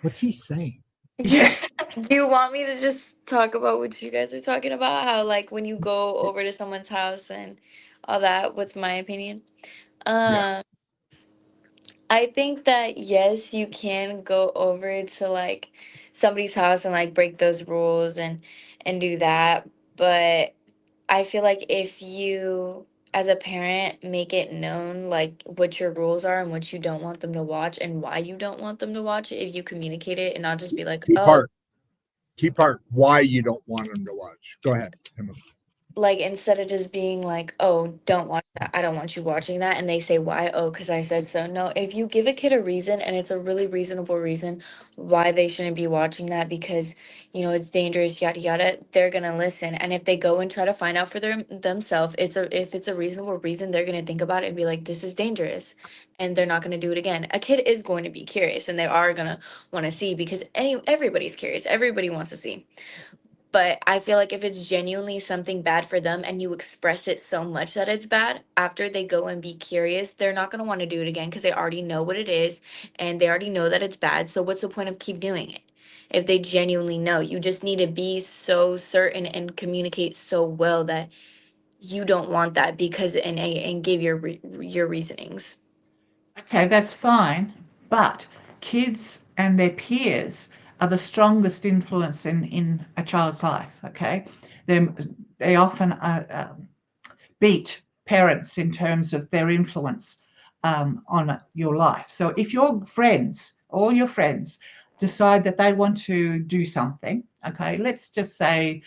"What's he saying?" Yeah. do you want me to just talk about what you guys are talking about? How like when you go over to someone's house and all that, what's my opinion? Yeah, Um, I think that yes, you can go over to like somebody's house and like break those rules and do that, but I feel like if you as a parent make it known like what your rules are and what you don't want them to watch and why you don't want them to watch it, if you communicate it and not just be like, key "Oh, part. Key part. Why you don't want them to watch? Go ahead, Emma. like instead of just being like, oh, don't watch that, I don't want you watching that," and they say why, oh, because I said so. No, if you give a kid a reason and it's a really reasonable reason why they shouldn't be watching that because it's dangerous, yada yada, they're gonna listen. And if they go and try to find out for themselves, if it's a reasonable reason, they're gonna think about it and be like, this is dangerous, and they're not gonna do it again. A kid is going to be curious and they are gonna want to see because everybody's curious, everybody wants to see. But I feel like if it's genuinely something bad for them and you express it so much that it's bad, after they go and be curious, they're not going to want to do it again because they already know what it is and they already know that it's bad. So what's the point of keep doing it? If they genuinely know, you just need to be so certain and communicate so well that you don't want that because and give your reasonings. Okay, that's fine. But kids and their peers are the strongest influence in a child's life. Okay, they they often beat parents in terms of their influence on your life. So if your friends, all your friends, decide that they want to do something, okay, let's just say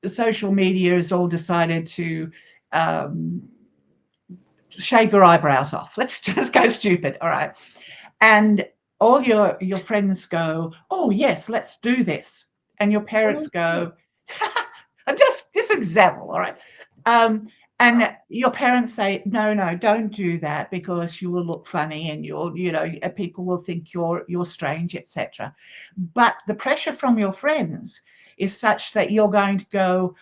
social media has all decided to um, shave your eyebrows off. Let's just go stupid, all right? And all your friends go, oh yes, let's do this, and your parents go, I'm just this example, all right? And your parents say, no, no, don't do that because you will look funny and people will think you're strange, etc. But the pressure from your friends is such that you're going to go,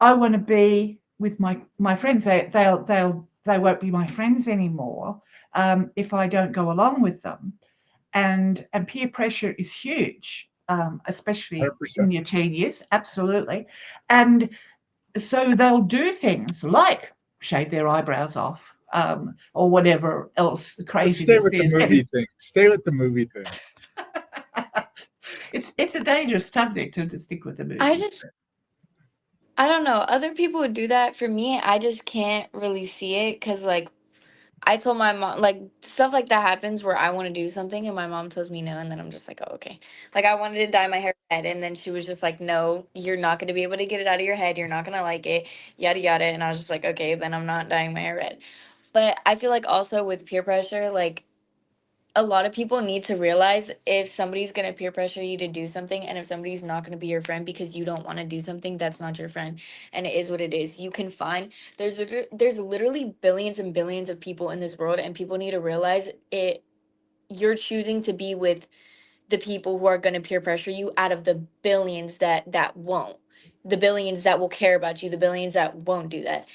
I want to be with my friends. They won't be my friends anymore if I don't go along with them. And peer pressure is huge, especially in 100%. your teen years. Absolutely. And so they'll do things like shave their eyebrows off, or whatever else Let's stay craziness with the is. movie thing. Stay with the movie thing. It's a dangerous subject to stick with the I movies. just I don't know. Other people would do that. For me, I just can't really see it because like I told my mom, like, stuff like that happens where I want to do something and my mom tells me no, and then I'm just like, oh, okay. Like, I wanted to dye my hair red, and then she was just like, no, you're not going to be able to get it out of your head. You're not going to like it, yada, yada. And I was just like, okay, then I'm not dyeing my hair red. But I feel like also with peer pressure, like, a lot of people need to realize if somebody's going to peer pressure you to do something and if somebody's not going to be your friend because you don't want to do something, that's not your friend, and it is what it is. You can find there's literally billions and billions of people in this world, and people need to realize it. You're choosing to be with the people who are going to peer pressure you out of the billions that won't, the billions that will care about you, the billions that won't do that.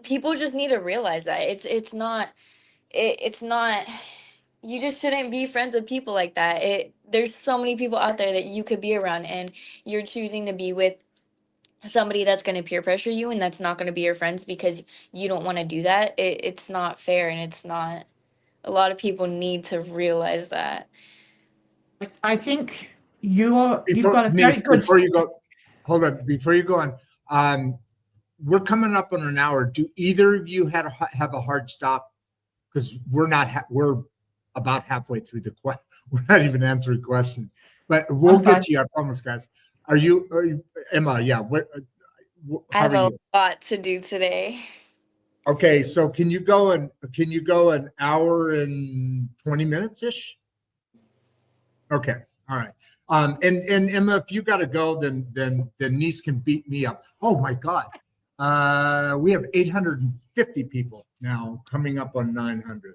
People just need to realize that it's not you just shouldn't be friends with people like that. There's so many people out there that you could be around, and you're choosing to be with somebody that's going to peer pressure you and that's not going to be your friends because you don't want to do that. It's not fair, and it's not. A lot of people need to realize that. I think you've Before got a very Denise, good. before you go, hold on. Before you go on, we're coming up on an hour. Do either of you have a hard stop? Because we're not. We're about halfway through the question. We're not even answering questions, but we'll I'm get fine. to you. I promise, guys. Are you Emma? Yeah. What? I How have are a you? lot to do today. Okay, so can you go an hour and 20 minutes ish? Okay, all right. And Emma, if you got to go, then Nhys can beat me up. Oh my God, we have 850 people now, coming up on 900.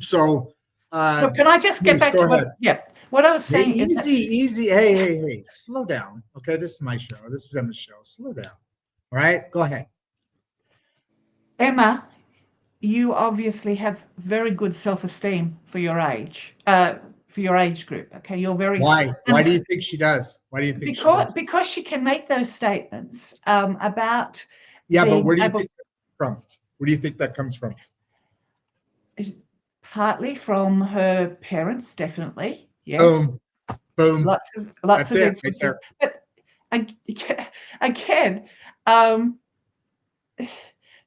So So can I just get please back go to ahead. what I was Hey, saying is that easy. Hey, slow down. Okay, this is my show. This is Emma's show. Slow down. All right, go ahead. Emma, you obviously have very good self-esteem for your age group. Okay, you're very Why? Why do you think she does? Why do you think she does? because she can make those statements about Yeah, but being where do you able, think that's from? Where do you think that comes from? partly from her parents, definitely. Yes, Boom, boom. lots That's of it right influences. there. But again, um,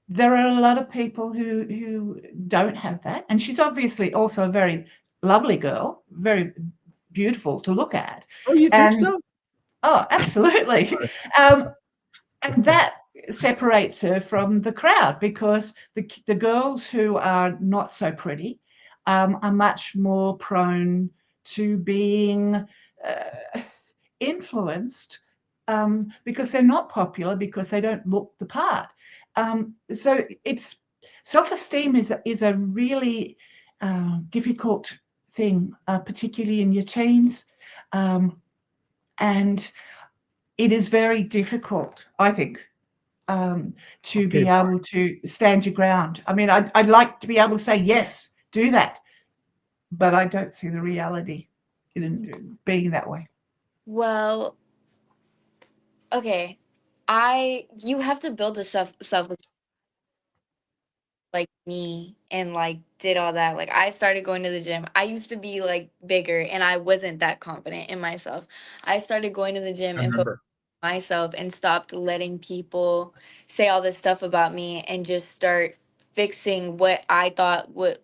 there are a lot of people who don't have that, and she's obviously also a very lovely girl, very beautiful to look at. Oh, you think And so? oh, absolutely. um, and that separates her from the crowd because the girls who are not so pretty are much more prone to being influenced because they're not popular, because they don't look the part. So it's self-esteem is a really difficult thing, particularly in your teens, and it is very difficult, I think, to Okay, be able to stand your ground. I mean, I'd like to be able to say yes, do that, but I don't see the reality in being that way. Well, okay. You have to build a self like me and like did all that. Like I started going to the gym. I used to be like bigger and I wasn't that confident in myself. I started going to the gym I and focusing remember. on myself and stopped letting people say all this stuff about me and just start fixing what I thought would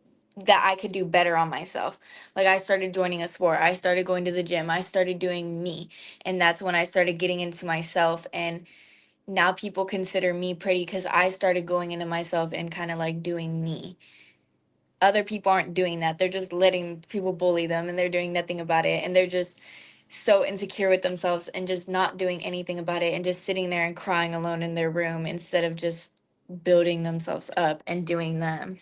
that I could do better on myself. Like I started joining a sport. I started going to the gym. I started doing me. And that's when I started getting into myself, and now people consider me pretty because I started going into myself and kind of like doing me. Other people aren't doing that. They're just letting people bully them and they're doing nothing about it. And they're just so insecure with themselves and just not doing anything about it and just sitting there and crying alone in their room instead of just building themselves up and doing them.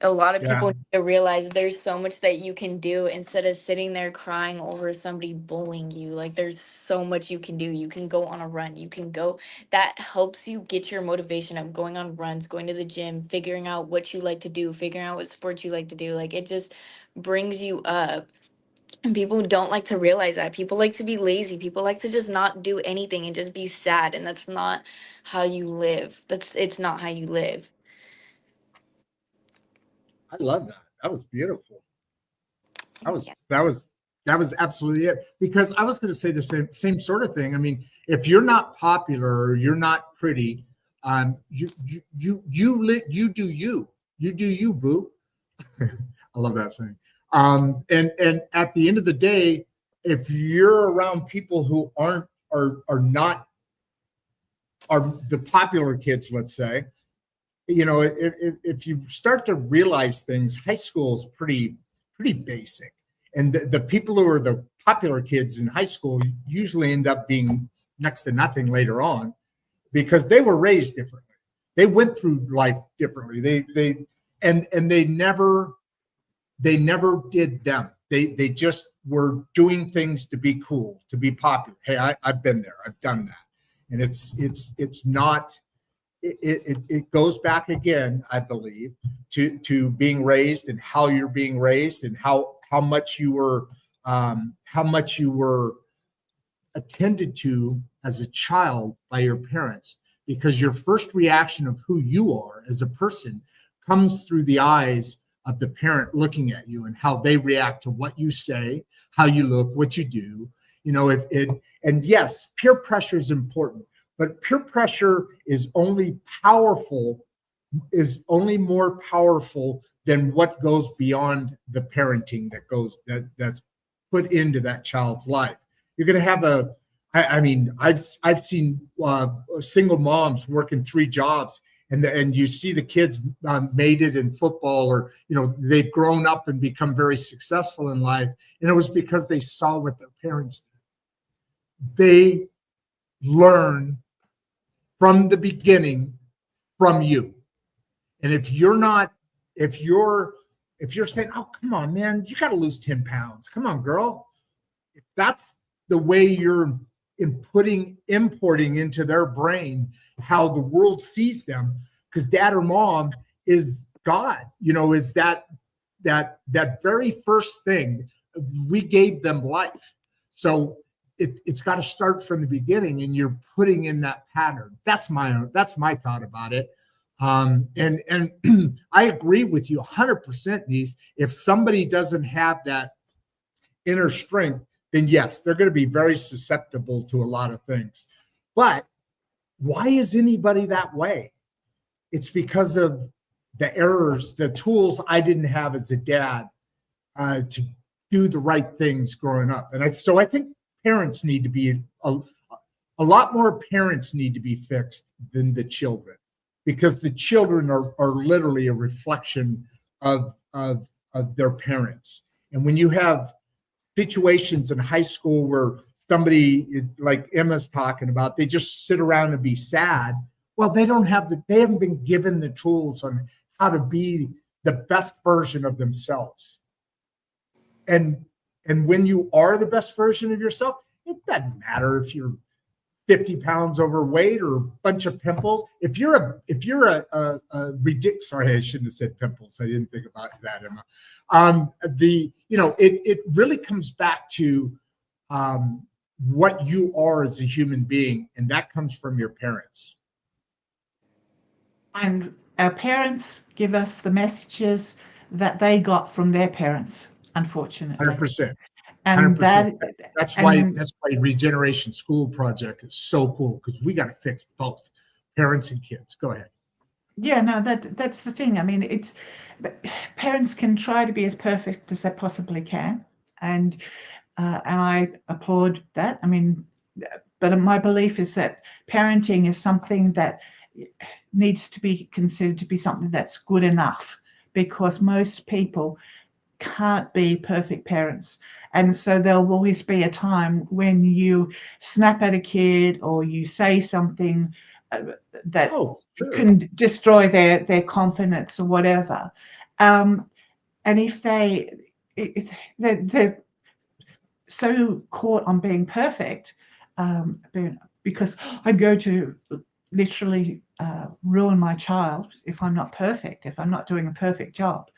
A lot of Yeah, people need to realize there's so much that you can do instead of sitting there crying over somebody bullying you. Like there's so much you can do. You can go on a run. You can go, that helps you get your motivation up, going on runs, going to the gym, figuring out what you like to do, figuring out what sports you like to do. Like it just brings you up. And people don't like to realize that. People like to be lazy. People like to just not do anything and just be sad. And that's not how you live. It's not how you live. I love that. That was beautiful. That Thank was you. that was that was absolutely it. Because I was going to say the same sort of thing. I mean, if you're not popular or you're not pretty, you do you, boo. I love that saying. And at the end of the day, if you're around people who are not are the popular kids, let's say, you know, if you start to realize things, high school is pretty basic, and the people who are the popular kids in high school usually end up being next to nothing later on because they were raised differently. They went through life differently. And they never did them. They just were doing things to be cool, to be popular. Hey, I've been there. I've done that, and it's not. It goes back again, I believe, to being raised and how you're being raised and how much you were attended to as a child by your parents, because your first reaction of who you are as a person comes through the eyes of the parent looking at you and how they react to what you say, how you look, what you do. You know, and yes, peer pressure is important, but peer pressure is only more powerful than what goes beyond the parenting that's put into that child's life. You're going to have I mean, I've seen single moms working 3 jobs, and you see the kids made it in football, or they've grown up and become very successful in life, and it was because they saw what their parents did. They learn from the beginning from you, and if you're saying, "Oh, come on, man, you got to lose 10 pounds. Come on, girl," if that's the way you're importing into their brain how the world sees them, because dad or mom is God, is that very first thing. We gave them life, so it's got to start from the beginning, and you're putting in that pattern. That's my thought about it. And I agree with you 100%, Nhys. If somebody doesn't have that inner strength, then yes, they're going to be very susceptible to a lot of things. But why is anybody that way? It's because of the errors, the tools I didn't have as a dad to do the right things growing up. And so I think parents need to be a lot more parents need to be fixed than the children, because the children are literally a reflection of their parents. And when you have situations in high school where somebody is, like Emma's talking about, they just sit around and be sad. Well, they haven't been given the tools on how to be the best version of themselves. And when you are the best version of yourself, it doesn't matter if you're 50 pounds overweight or a bunch of pimples. If you're a ridiculous, sorry, I shouldn't have said pimples. I didn't think about that, Emma. It really comes back to what you are as a human being, and that comes from your parents. And our parents give us the messages that they got from their parents, unfortunately. 100%. And 100%. That's why Regeneration School Project is so cool, because we got to fix both parents and kids. Go ahead. Yeah, no, that's the thing. I mean, parents can try to be as perfect as they possibly can, and I applaud that. I mean, but my belief is that parenting is something that needs to be considered to be something that's good enough, because most people can't be perfect parents, and so there'll always be a time when you snap at a kid or you say something that can destroy their confidence or whatever, and if they're so caught on being perfect, because I'm going to literally ruin my child if I'm not perfect, if I'm not doing a perfect job,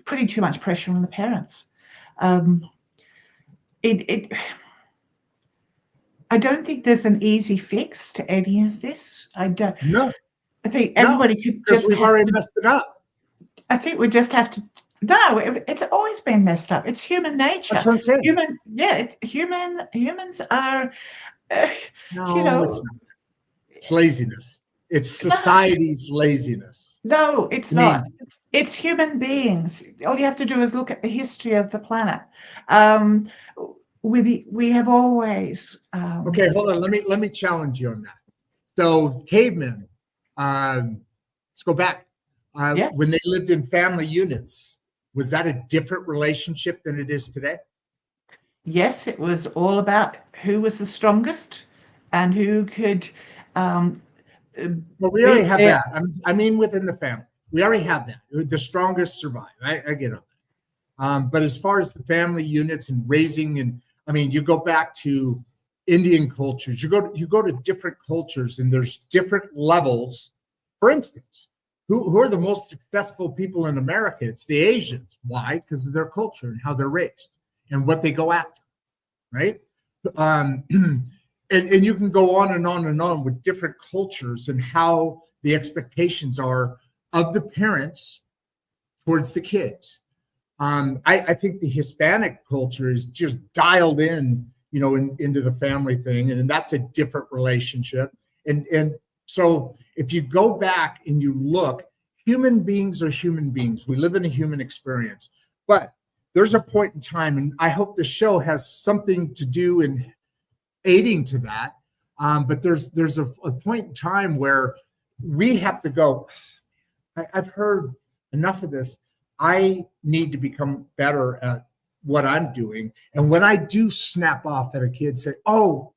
putting too much pressure on the parents. I don't think there's an easy fix to any of this. I don't. No. I think everybody could just. We've already messed it up. I think we just have to. No, it's always been messed up. It's human nature. That's what I'm saying. Humans are. No, it's not. It's laziness. It's society's laziness. No, it's not. It's human beings. All you have to do is look at the history of the planet. We have always. Okay, hold on. Let me challenge you on that. So cavemen, let's go back. When they lived in family units, was that a different relationship than it is today? Yes, it was all about who was the strongest and who could. But we already have that. I mean, within the family, we already have that. The strongest survive. I get on that. But as far as the family units and raising, and I mean, you go back to Indian cultures. You go to different cultures, and there's different levels. For instance, who are the most successful people in America? It's the Asians. Why? Because of their culture and how they're raised and what they go after, right? And you can go on and on and on with different cultures and how the expectations are of the parents towards the kids. I think the Hispanic culture is just dialed in, into the family thing, and that's a different relationship. And so if you go back and you look, human beings are human beings. We live in a human experience. But there's a point in time, and I hope the show has something to do in aiding to that. But there's a point in time where we have to go, I've heard enough of this. I need to become better at what I'm doing. And when I do snap off at a kid, say, oh,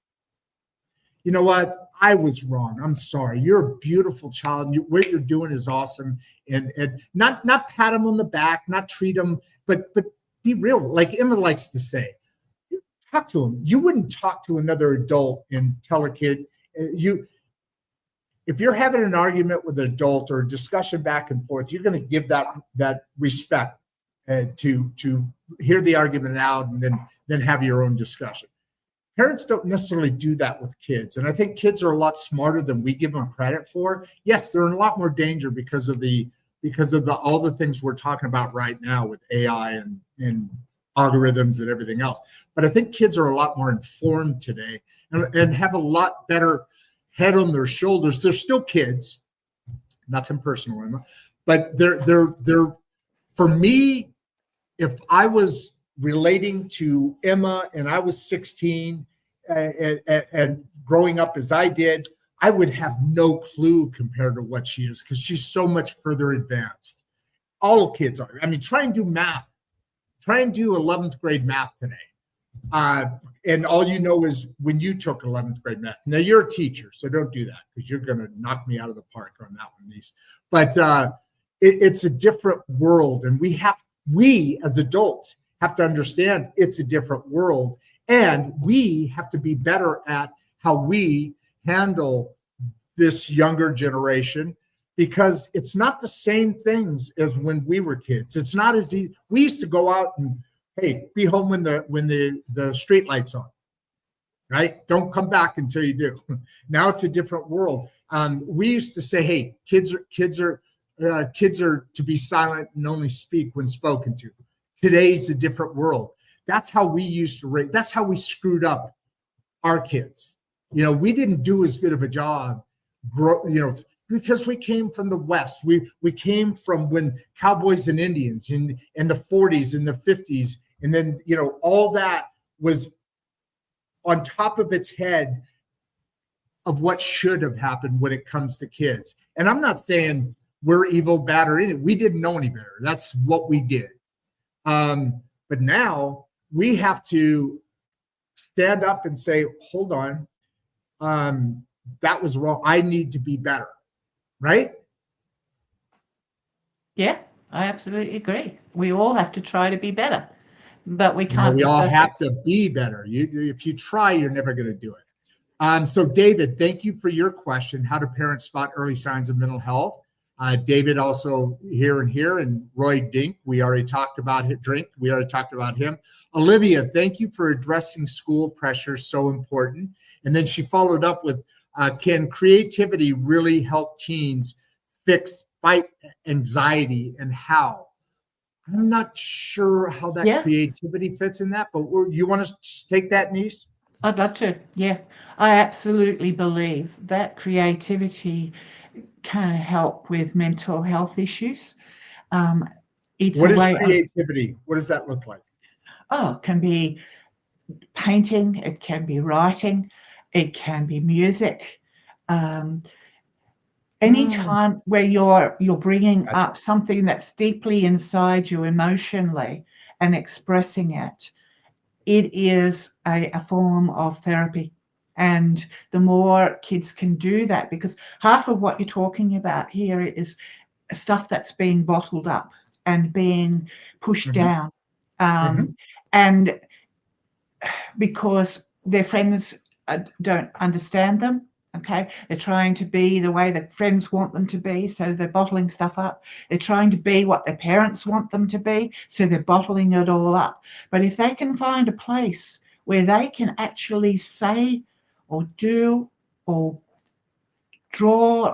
you know what? I was wrong. I'm sorry. You're a beautiful child. What you're doing is awesome. And not pat them on the back, not treat them, but be real. Like Emma likes to say, talk to them. You wouldn't talk to another adult and tell a kid, if you're having an argument with an adult or a discussion back and forth, you're going to give that respect to hear the argument out and then have your own discussion. Parents don't necessarily do that with kids. And I think kids are a lot smarter than we give them credit for. Yes, they're in a lot more danger because of all the things we're talking about right now with AI and algorithms and everything else. But I think kids are a lot more informed today and have a lot better head on their shoulders. They're still kids, nothing personal, Emma, but they're for me, if I was relating to Emma and I was 16 and growing up as I did, I would have no clue compared to what she is because she's so much further advanced. All kids are. I mean, try and do math. Try and do 11th grade math today. And all you know is when you took 11th grade math. Now, you're a teacher, so don't do that because you're going to knock me out of the park on that one, Nhys. But it's a different world, and we as adults have to understand it's a different world, and we have to be better at how we handle this younger generation because it's not the same things as when we were kids. It's not as easy. We used to go out and, hey, be home when the street light's on, right? Don't come back until you do. Now it's a different world. We used to say, hey, kids are to be silent and only speak when spoken to. Today's a different world. That's how we used to rate. That's how we screwed up our kids. We didn't do as good of a job, because we came from the West. We came from when cowboys and Indians in the 40s and the 50s. And then, all that was on top of its head of what should have happened when it comes to kids. And I'm not saying we're evil, bad, or anything. We didn't know any better. That's what we did. But now we have to stand up and say, hold on, that was wrong. I need to be better. Right? Yeah, I absolutely agree. We all have to try to be better, but we can't. We all have to be better. If you try, you're never going to do it. So David, thank you for your question. How do parents spot early signs of mental health? David also here, and Roy Dink. We already talked about We already talked about him. Olivia, thank you for addressing school pressure. So important. And then she followed up with, can creativity really help teens fight anxiety, and how? I'm not sure how that creativity fits in that, but you want to take that, Nhys? I'd love to. Yeah, I absolutely believe that creativity can help with mental health issues. What is creativity? What does that look like? Oh, it can be painting, it can be writing, it can be music. Anytime where you're bringing up something that's deeply inside you emotionally and expressing it, it is a form of therapy. And the more kids can do that, because half of what you're talking about here is stuff that's being bottled up and being pushed down. And because their friends don't understand them, okay, they're trying to be the way that friends want them to be, so they're bottling stuff up. They're trying to be what their parents want them to be, so they're bottling it all up. But if they can find a place where they can actually say or do or draw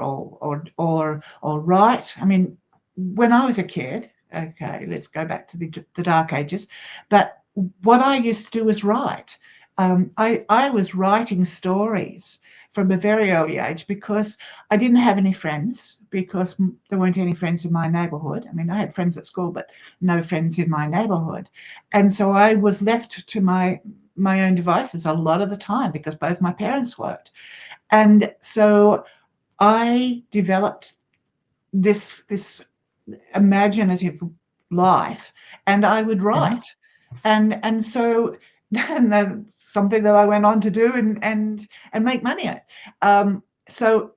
or write. I mean, when I was a kid, okay, let's go back to the dark ages, but what I used to do was write. I was writing stories from a very early age, because I didn't have any friends, because there weren't any friends in my neighborhood. I mean, I had friends at school, but no friends in my neighborhood. And so I was left to my own devices a lot of the time because both my parents worked. And so I developed this imaginative life, and I would write. And so then that's something that I went on to do and make money at. So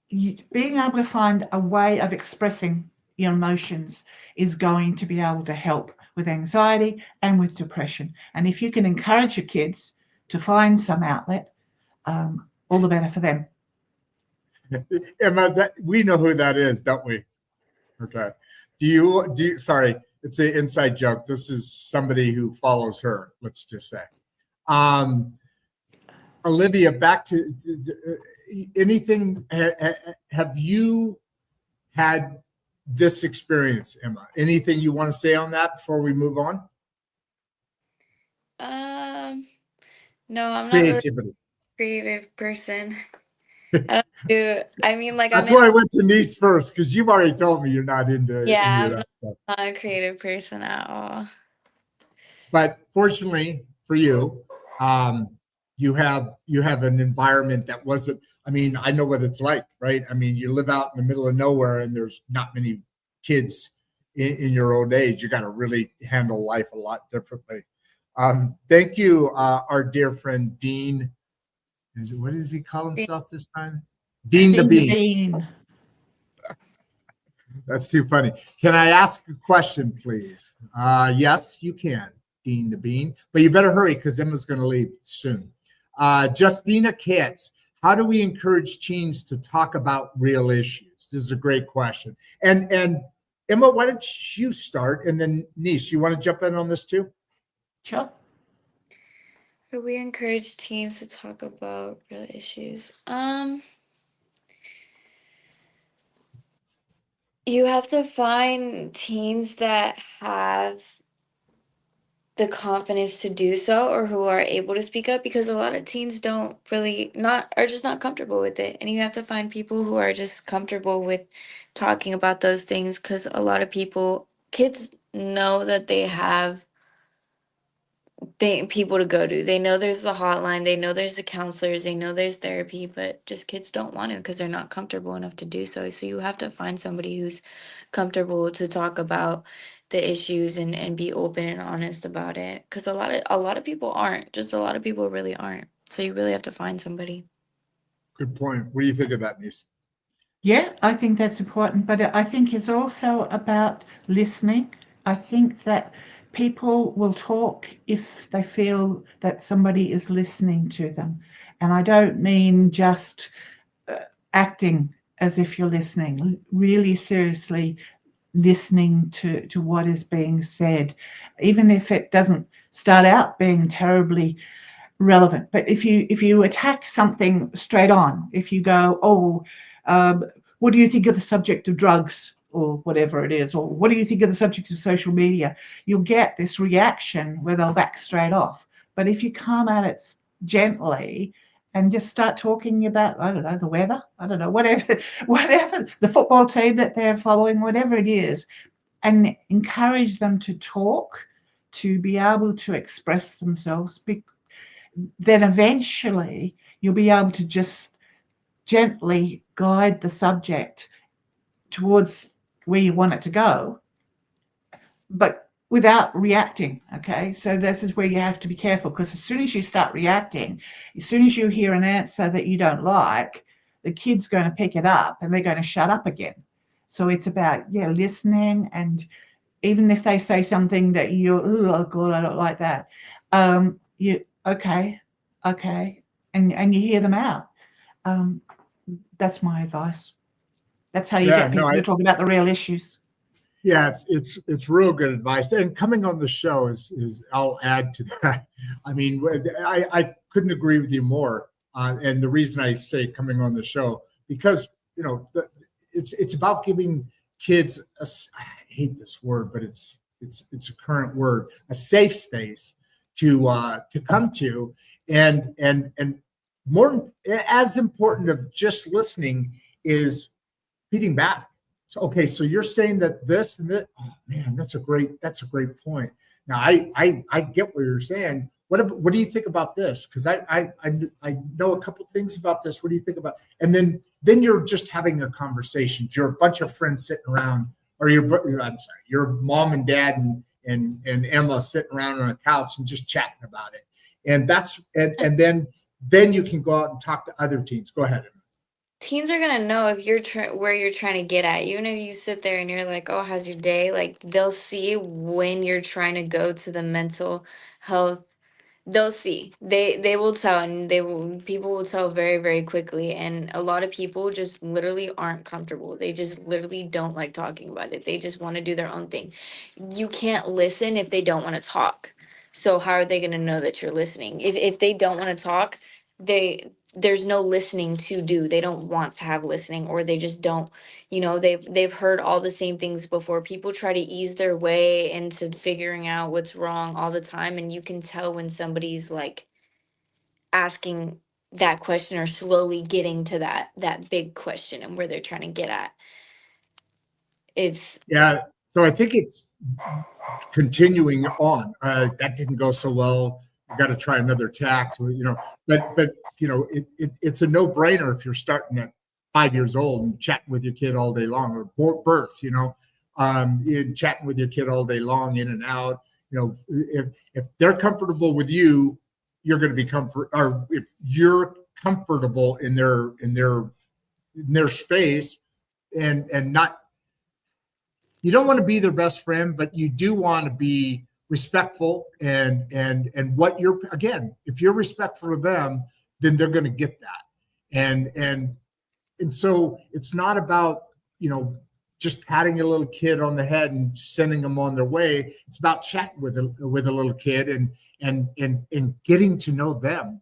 being able to find a way of expressing your emotions is going to be able to help with anxiety and with depression. And if you can encourage your kids to find some outlet, all the better for them. Emma, we know who that is, don't we? Okay. Do you, sorry, it's an inside joke. This is somebody who follows her, let's just say. Olivia, back to anything, have you had this experience, Emma? Anything you want to say on that before we move on? No, I'm not really Creativity. a creative person. I mean, like, That's why I went to Nhys first, because you've already told me you're not into any of that stuff. Not a creative person at all. But fortunately for you, you have an environment that wasn't, I mean, I know what it's like, right? I mean, you live out in the middle of nowhere and there's not many kids in your old age. You got to really handle life a lot differently. Thank you, our dear friend, Dean. What does he call himself this time? Dean the Bean. That's too funny. Can I ask a question, please? Yes, you can, Dean the Bean. But you better hurry because Emma's going to leave soon. Justina Katz, how do we encourage teens to talk about real issues? This is a great question. And Emma, why don't you start? And then Nhys, you want to jump in on this too? Sure. How do we encourage teens to talk about real issues? You have to find teens that have the confidence to do so, or who are able to speak up, because a lot of teens are just not comfortable with it. And you have to find people who are just comfortable with talking about those things, because a lot of kids know that they have people to go to. They know there's a hotline, they know there's the counselors, they know there's therapy, but just kids don't want to because they're not comfortable enough to do so. So you have to find somebody who's comfortable to talk about the issues and be open and honest about it, because a lot of people aren't. Just a lot of people really aren't. So you really have to find somebody. Good point. What do you think of that, Nhys? Yeah, I think that's important, but I think it's also about listening. I think that people will talk if they feel that somebody is listening to them. And I don't mean just acting as if you're listening, really seriously listening to what is being said, even if it doesn't start out being terribly relevant. But if you attack something straight on, if you go, what do you think of the subject of drugs, or whatever it is, or what do you think of the subject of social media, you'll get this reaction where they'll back straight off. But if you come at it gently and just start talking about, I don't know, the weather, I don't know, whatever, the football team that they're following, whatever it is, and encourage them to talk, to be able to express themselves, then eventually you'll be able to just gently guide the subject towards where you want it to go, but without reacting. Okay, so this is where you have to be careful, because as soon as you start reacting, as soon as you hear an answer that you don't like, the kid's going to pick it up and they're going to shut up again. So it's about listening, and even if they say something that you're, oh God, I don't like that, you okay, and you hear them out. That's my advice. That's how you get people to talk about the real issues. Yeah, it's real good advice. And coming on the show is I'll add to that. I mean, I couldn't agree with you more. And the reason I say coming on the show, because it's about giving kids I hate this word, but it's a current word, a safe space to come to, And more as important of just listening is feeding back. So okay, so you're saying that this and that. Oh man, that's a great point. Now I get what you're saying. What do you think about this? Because I know a couple things about this. What do you think about? And then you're just having a conversation. You're a bunch of friends sitting around, or I'm sorry, your mom and dad and Emma sitting around on a couch and just chatting about it. And that's and then you can go out and talk to other teens. Go ahead. Teens are gonna know if you're where you're trying to get at. Even if you sit there and you're like, "Oh, how's your day?" Like they'll see when you're trying to go to the mental health. They'll see. They will tell, and people will tell very, very quickly. And a lot of people just literally aren't comfortable. They just literally don't like talking about it. They just want to do their own thing. You can't listen if they don't want to talk. So how are they going to know that you're listening? If they don't want to talk, there's no listening to do. They don't want to have listening, or they just don't, they've heard all the same things before. People try to ease their way into figuring out what's wrong all the time, and you can tell when somebody's like asking that question or slowly getting to that big question and where they're trying to get at. It's Yeah, so I think it's continuing on. That didn't go so well. You got to try another tact, but it's a no-brainer if you're starting at 5 years old and chatting with your kid all day long, or birth, chatting with your kid all day long, in and out. If they're comfortable with you, you're going to be comfort. Or if you're comfortable in their space, and not. You don't want to be their best friend, but you do want to be respectful, and what you're, again, if you're respectful of them, then they're going to get that. And so it's not about, just patting a little kid on the head and sending them on their way. It's about chatting with a little kid and getting to know them.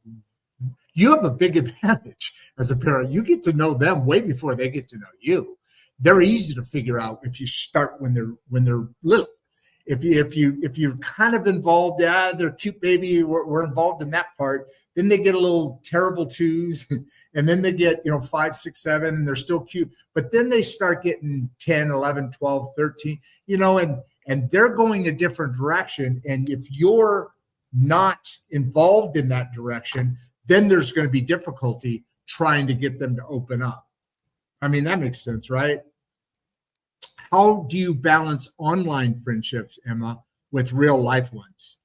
You have a big advantage as a parent. You get to know them way before they get to know you. They're easy to figure out if you start when they're little. If you're kind of involved, they're cute baby, we're involved in that part. Then they get a little terrible twos, and then they get 5, 6, 7, and they're still cute. But then they start getting 10, 11, 12, 13, and they're going a different direction. And if you're not involved in that direction, then there's going to be difficulty trying to get them to open up. I mean, that makes sense, right? How do you balance online friendships, Emma, with real life ones?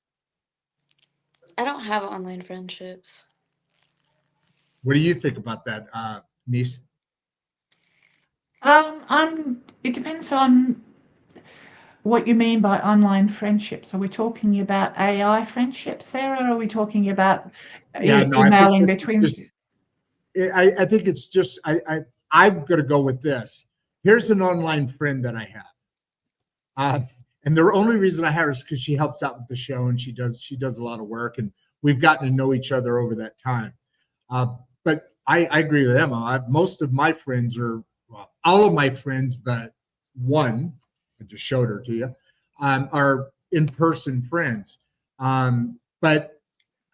I don't have online friendships. What do you think about that, Nhys? It depends on what you mean by online friendships. Are we talking about AI friendships there, or are we talking about emailing between? I think it's just I'm going to go with this. Here's an online friend that I have, and the only reason I have her is because she helps out with the show, and she does a lot of work, and we've gotten to know each other over that time. But I agree with Emma. Most of my friends all of my friends, but one, I just showed her to you, are in-person friends. But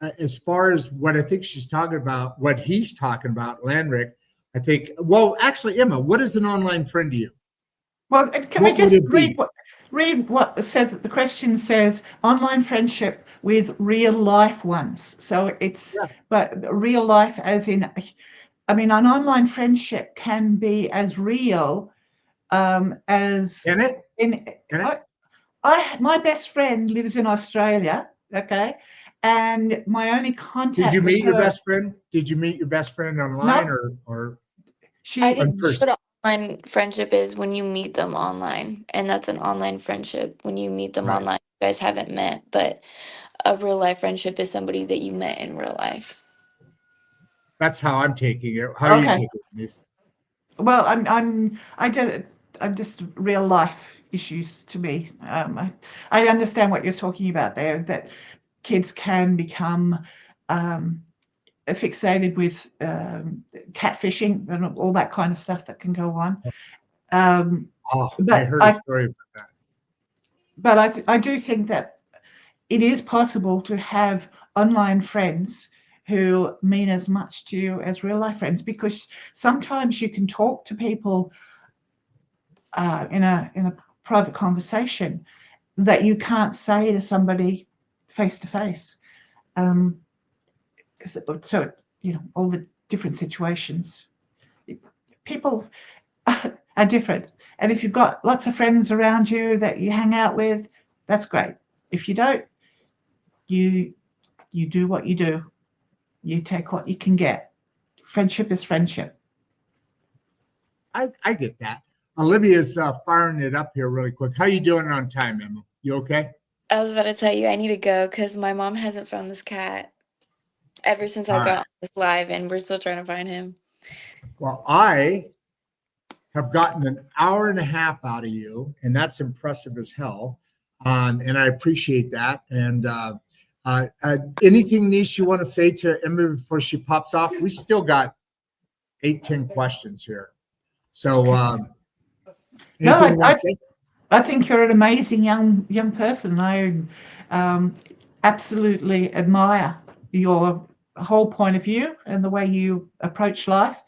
as far as what I think she's talking about, what he's talking about, Landrick, I think, well, actually, Emma, what is an online friend to you? Well, can we just read what says? The question says online friendship with real life ones. So it's, but real life as in, I mean, an online friendship can be as real as. Can it? My best friend lives in Australia, okay, and my only contact. Did you meet your best friend? Did you meet your best friend online, or I think what online friendship is when you meet them online, and that's an online friendship. When you meet them online, you guys haven't met, but a real life friendship is somebody that you met in real life. That's how I'm taking it. How are you taking this? Well, I'm just real life issues to me. I understand what you're talking about there, that kids can become fixated with catfishing and all that kind of stuff that can go on. I heard a story about that. But I do think that it is possible to have online friends who mean as much to you as real life friends, because sometimes you can talk to people in a private conversation that you can't say to somebody face to face. So all the different situations, people are different, and if you've got lots of friends around you that you hang out with, that's great. If you don't, you do what you do. You take what you can get. Friendship is friendship. I get that. Olivia's firing it up here really quick. How you doing on time, Emma? You okay? I was about to tell you I need to go because my mom hasn't found this cat ever since I All got right. on this live, and we're still trying to find him. Well, I have gotten an hour and a half out of you, and that's impressive as hell. And I appreciate that. And anything, Nhys, you want to say to Emma before she pops off? We still got 8-10 questions here. So, No, anything you want to say? I think you're an amazing young person. I absolutely admire your whole point of view and the way you approach life.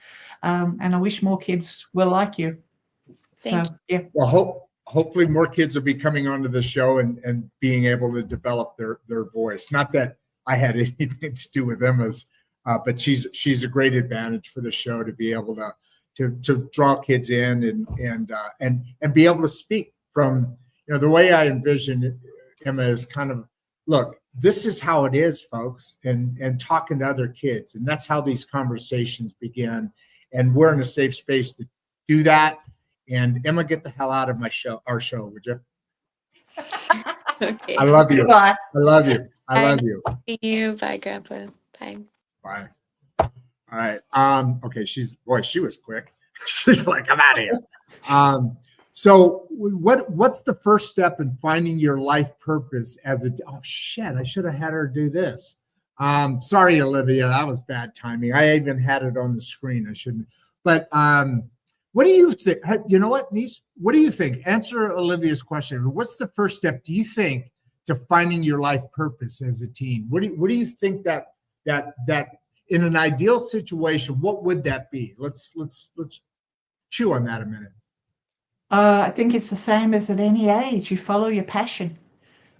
And I wish more kids were like you. Thank So, yeah. Well, hopefully more kids will be coming onto the show and being able to develop their voice. Not that I had anything to do with Emma's, but she's a great advantage for the show to be able to draw kids in and be able to speak from, the way I envision Emma is kind of, look, this is how it is, folks, and talking to other kids. And that's how these conversations begin. And we're in a safe space to do that. And Emma, get the hell out of our show, would you? Okay. I love you. Goodbye. I love you. I love you. See you. Bye, Grandpa. Bye. Bye. All right. Okay. She was quick. She's like, I'm out of here. So what's the first step in finding your life purpose oh shit, I should have had her do this. Sorry, Olivia, that was bad timing. I even had it on the screen. I shouldn't. But what do you think? You know what, Nhys? What do you think? Answer Olivia's question. What's the first step, do you think, to finding your life purpose as a teen? What do you think that in an ideal situation, what would that be? Let's chew on that a minute. I think it's the same as at any age. You follow your passion.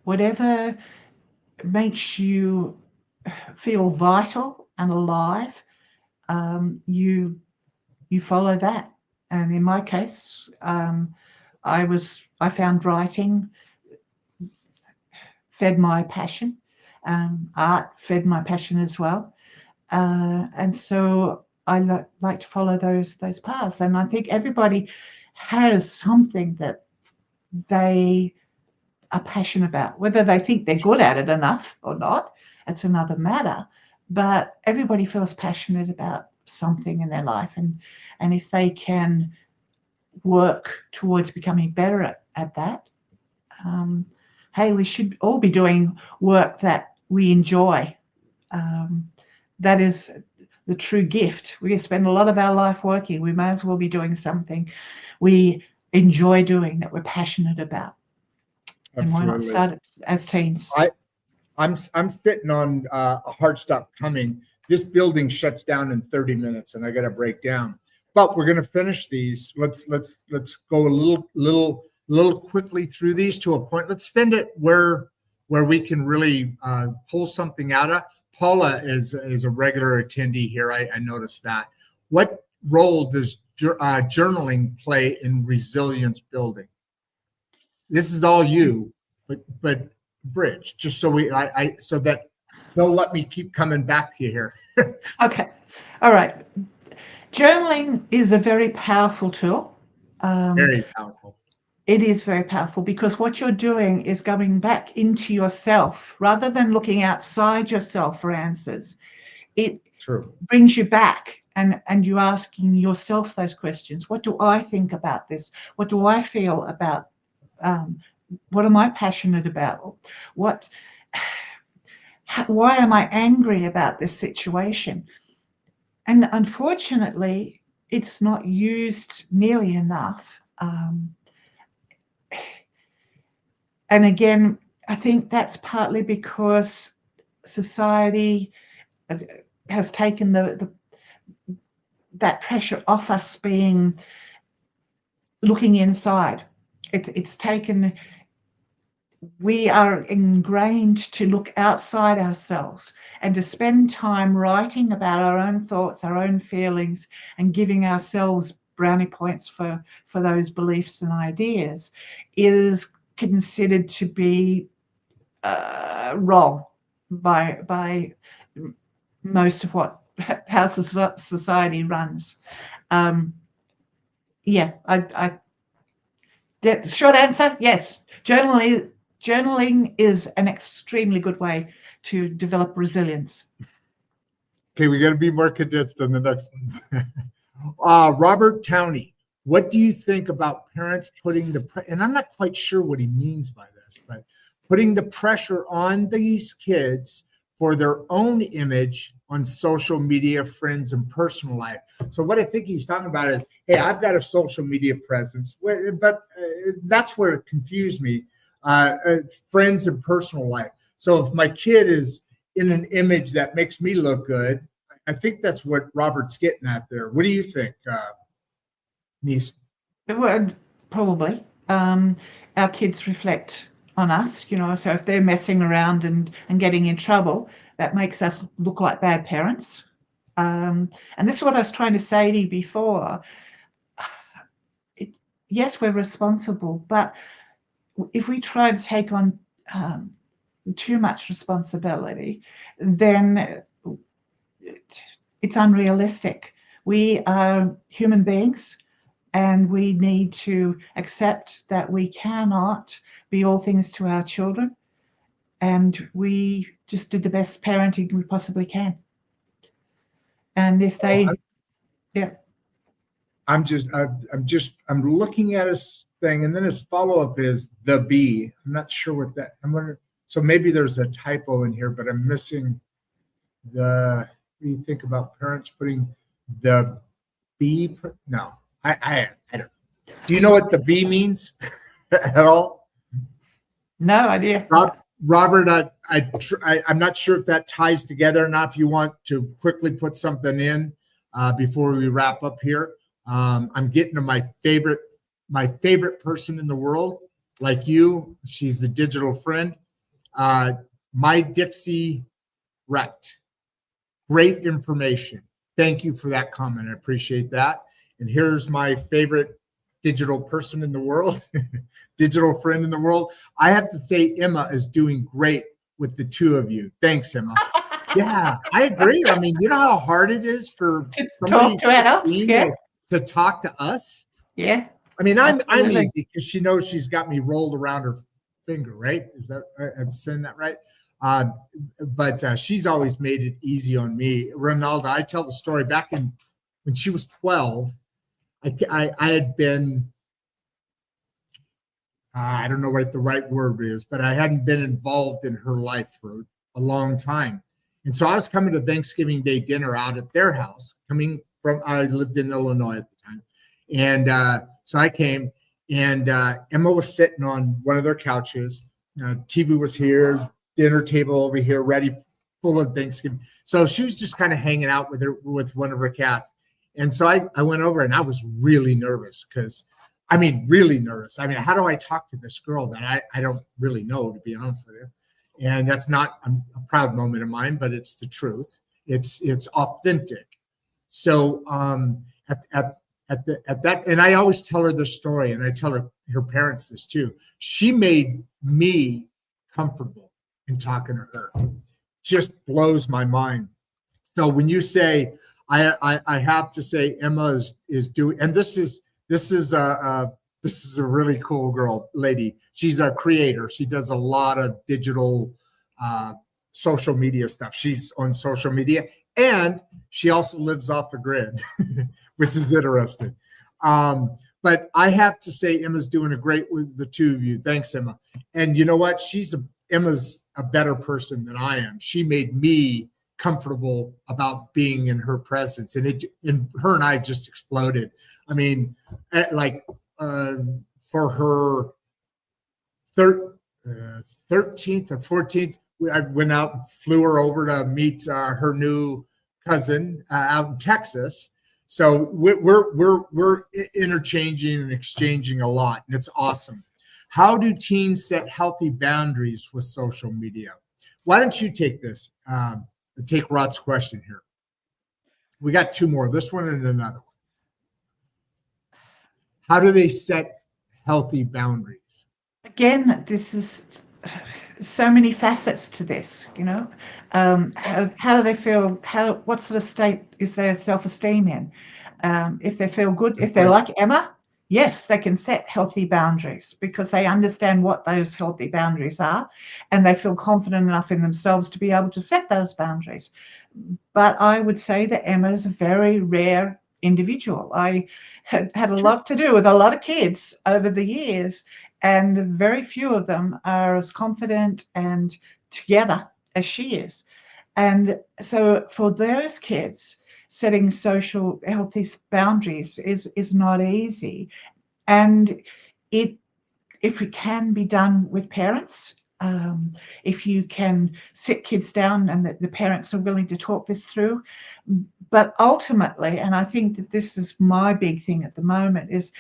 Whatever makes you feel vital and alive, you follow that. And in my case, I found writing fed my passion. Art fed my passion as well. And so I like to follow those paths. And I think everybody has something that they are passionate about. Whether they think they're good at it enough or not, it's another matter. But everybody feels passionate about something in their life. And if they can work towards becoming better at that, hey, we should all be doing work that we enjoy. That is the true gift. We spend a lot of our life working. We may as well be doing something we enjoy doing, that we're passionate about. Absolutely. And why not start as teens? I'm sitting on a hard stop coming. This building shuts down in 30 minutes, and I got to break down. But we're going to finish these. Let's go a little quickly through these to a point. Let's spend it where we can really pull something out of. Paula is a regular attendee here. I noticed that. What role does journaling play in resilience building? This is all you, but Bridge, just so so that they'll let me keep coming back to you here. Okay. All right. Journaling is a very powerful tool. Very powerful. It is very powerful because what you're doing is going back into yourself rather than looking outside yourself for answers. It brings you back and you're asking yourself those questions. What do I think about this? What do I feel about? What am I passionate about? Why am I angry about this situation? And unfortunately, it's not used nearly enough. And again, I think that's partly because society, has taken that pressure off us looking inside. It's taken, we are ingrained to look outside ourselves and to spend time writing about our own thoughts, our own feelings, and giving ourselves brownie points for those beliefs and ideas is considered to be wrong by most of how society runs. Yeah, the short answer, yes. Journaling is an extremely good way to develop resilience. Okay, we got to be more condensed on the next one. Robert Towney, what do you think about parents putting and I'm not quite sure what he means by this, but putting the pressure on these kids for their own image on social media, friends, and personal life. So what I think he's talking about is, hey, I've got a social media presence, but that's where it confused me, friends and personal life. So if my kid is in an image that makes me look good, I think that's what Robert's getting at there. What do you think, Nhys? Probably. Our kids reflect on us, so if they're messing around and getting in trouble, that makes us look like bad parents. And this is what I was trying to say to you before. Yes, we're responsible, but if we try to take on too much responsibility, then it's unrealistic. We are human beings, and we need to accept that we cannot be all things to our children, and we just do the best parenting we possibly can. And if they, I'm looking at his thing, and then his follow-up is the B. I'm not sure what that. So maybe there's a typo in here, but I'm missing the. What do you think about parents putting the B? No, I don't know. Do you know what the B means at all? No idea. Robert, I'm not sure if that ties together or not. If you want to quickly put something in before we wrap up here, I'm getting to my favorite person in the world, like you. She's the digital friend. My Dixie Wrecked. Great information. Thank you for that comment. I appreciate that. And here's my favorite digital person in the world, digital friend in the world. I have to say Emma is doing great with the two of you. Thanks, Emma. Yeah, I agree. I mean, you know how hard it is for to talk to adults, to talk to us? Yeah. I mean, I'm easy because she knows she's got me rolled around her finger, right? Is that, I'm saying that right? But she's always made it easy on me. Ronaldo, I tell the story back when she was 12, I had been, I don't know what the right word is, but I hadn't been involved in her life for a long time. And so I was coming to Thanksgiving Day dinner out at their house, I lived in Illinois at the time. And so I came, and Emma was sitting on one of their couches. TV was here, dinner table over here, ready, full of Thanksgiving. So she was just kind of hanging out with one of her cats. And so I went over, and I was really nervous really nervous. I mean, how do I talk to this girl that I don't really know, to be honest with you? And that's not a proud moment of mine, but it's the truth. It's authentic. So at that, and I always tell her this story, and I tell her parents this too. She made me comfortable in talking to her. Just blows my mind. So when you say, I have to say Emma is doing, and this is a really cool lady. She's a creator. She does a lot of digital social media stuff. She's on social media, and she also lives off the grid, which is interesting. But I have to say Emma's doing a great with the two of you. Thanks, Emma. And you know what? Emma's a better person than I am. She made me comfortable about being in her presence, and her and I just exploded. I mean, for her 13th or 14th, I went out and flew her over to meet her new cousin out in Texas. So we're interchanging and exchanging a lot, and it's awesome. How do teens set healthy boundaries with social media? Why don't you take this? Take Rod's question here. We got two more. This one and another one. How do they set healthy boundaries? Again, this is so many facets to this. How do they feel? What sort of state is their self-esteem in? If they feel good, if they're like Emma, yes, they can set healthy boundaries because they understand what those healthy boundaries are, and they feel confident enough in themselves to be able to set those boundaries. But I would say that Emma's a very rare individual. I had a lot to do with a lot of kids over the years, and very few of them are as confident and together as she is. And so for those kids, setting social healthy boundaries is not easy. And if it can be done with parents, if you can sit kids down and the parents are willing to talk this through. But ultimately, and I think that this is my big thing at the moment, is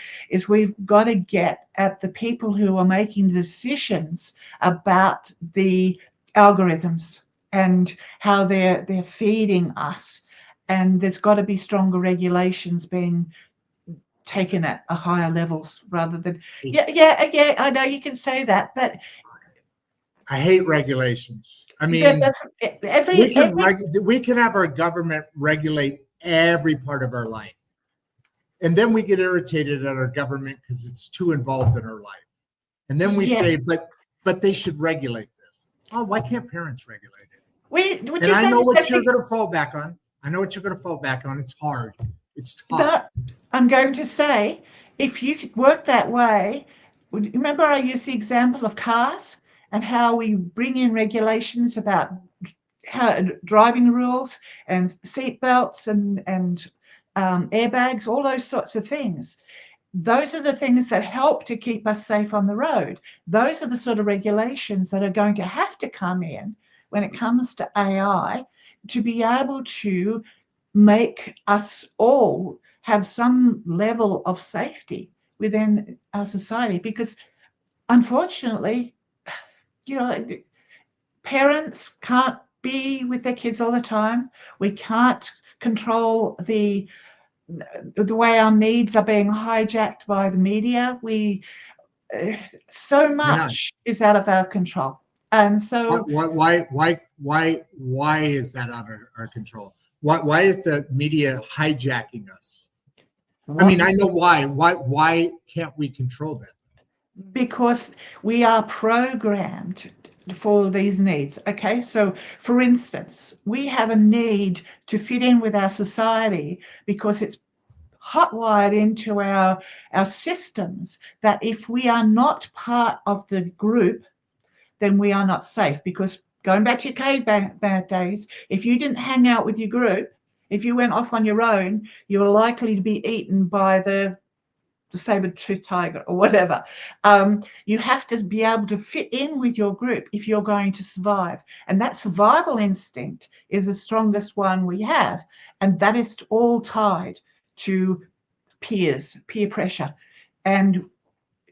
we've got to get at the people who are making decisions about the algorithms and how they're feeding us. And there's got to be stronger regulations being taken at a higher levels rather than I know you can say that, but I hate regulations. I mean, we can have our government regulate every part of our life, and then we get irritated at our government because it's too involved in our life, and then we say, but they should regulate this. Oh, why can't parents regulate it? And I know what you're going to fall back on. It's hard. It's tough. But I'm going to say, if you could work that way, remember I used the example of cars and how we bring in regulations about how driving rules and seat belts and airbags, all those sorts of things. Those are the things that help to keep us safe on the road. Those are the sort of regulations that are going to have to come in when it comes to AI to be able to make us all have some level of safety within our society, because unfortunately, parents can't be with their kids all the time. We can't control the way our needs are being hijacked by the media. So much is out of our control. And so why is that out of our control? Why is the media hijacking us? I mean, I know why. Why can't we control that? Because we are programmed for these needs. Okay, so for instance, we have a need to fit in with our society because it's hotwired into our systems that if we are not part of the group, then we are not safe. Because going back to your caveman days, if you didn't hang out with your group, if you went off on your own, you were likely to be eaten by the saber-toothed tiger or whatever. You have to be able to fit in with your group if you're going to survive. And that survival instinct is the strongest one we have. And that is all tied to peer pressure. And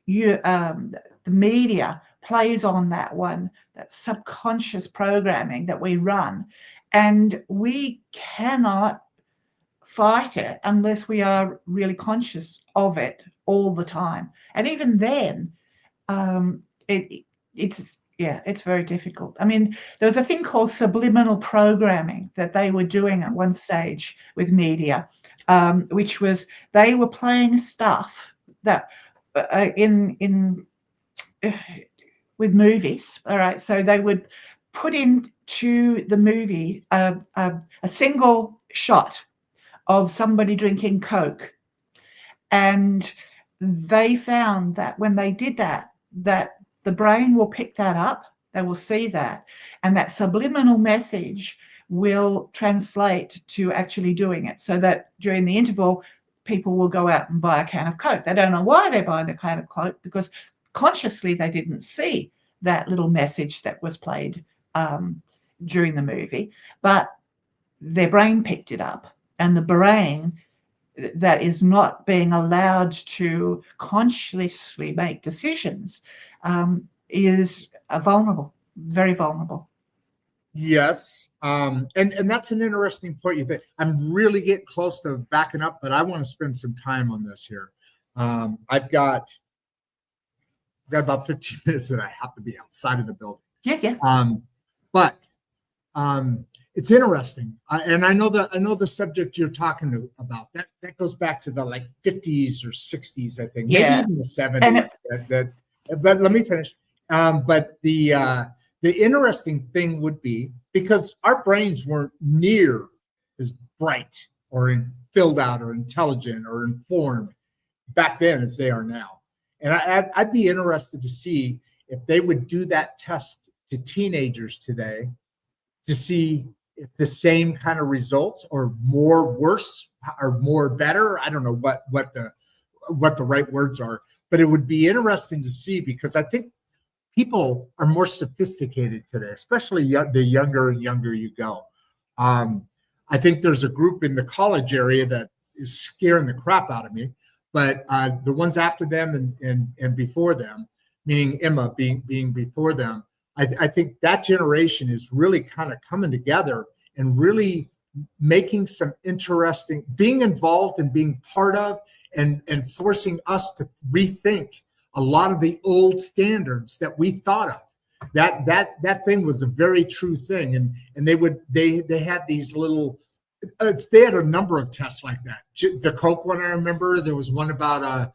the media plays on that one, that subconscious programming that we run. And we cannot fight it unless we are really conscious of it all the time. And even then, it's very difficult. I mean, there was a thing called subliminal programming that they were doing at one stage with media, which was they were playing stuff that with movies. All right, so they would put into the movie a single shot of somebody drinking Coke. And they found that when they did that the brain will pick that up, they will see that, and that subliminal message will translate to actually doing it, so that during the interval, people will go out and buy a can of Coke. They don't know why they're buying a can of Coke, because consciously they didn't see that little message that was played during the movie. But their brain picked it up, and the brain that is not being allowed to consciously make decisions is vulnerable, very vulnerable. Yes. And that's an interesting point. You think I'm really getting close to backing up, but I want to spend some time on this here. I've got about 15 minutes that I have to be outside of the building. Yeah. But it's interesting, and I know the subject you're talking about. That goes back to the like 50s or 60s, I think, maybe even the 70s. But let me finish. But the interesting thing would be, because our brains weren't near as bright or filled out or intelligent or informed back then as they are now. And I'd be interested to see if they would do that test to teenagers today to see if the same kind of results, or more worse, or more better. I don't know what the right words are, but it would be interesting to see, because I think people are more sophisticated today, especially the younger and younger you go. I think there's a group in the college area that is scaring the crap out of me, but the ones after them and before them, meaning Emma being before them, I think that generation is really kind of coming together and really making some interesting, being involved and being part of, and forcing us to rethink a lot of the old standards that we thought of. That thing was a very true thing, and they had these little. They had a number of tests like that. The Coke one, I remember. There was one about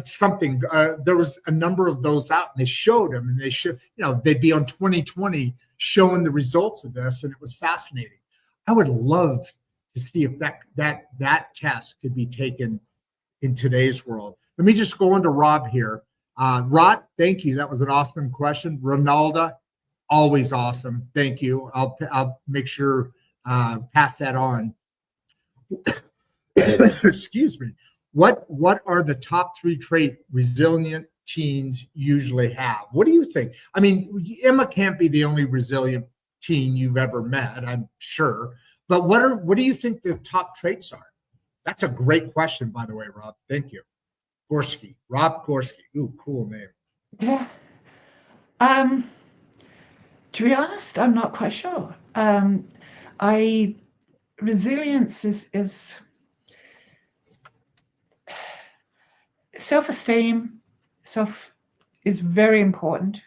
something. There was a number of those out, and they showed them, and they'd be on 2020 showing the results of this, and it was fascinating. I would love to see if that test could be taken in today's world. Let me just go into Rob here. Rod, thank you. That was an awesome question. Ronaldo, always awesome. Thank you. I'll make sure pass that on. Excuse me. What are the top 3 trait resilient teens usually have? What do you think? I mean, Emma can't be the only resilient teen you've ever met, I'm sure. But what do you think the top traits are? That's a great question, by the way, Rob. Thank you. Gorski, Rob Gorski. Ooh, cool name. Yeah. To be honest, I'm not quite sure. Resilience is self-esteem. Is very important.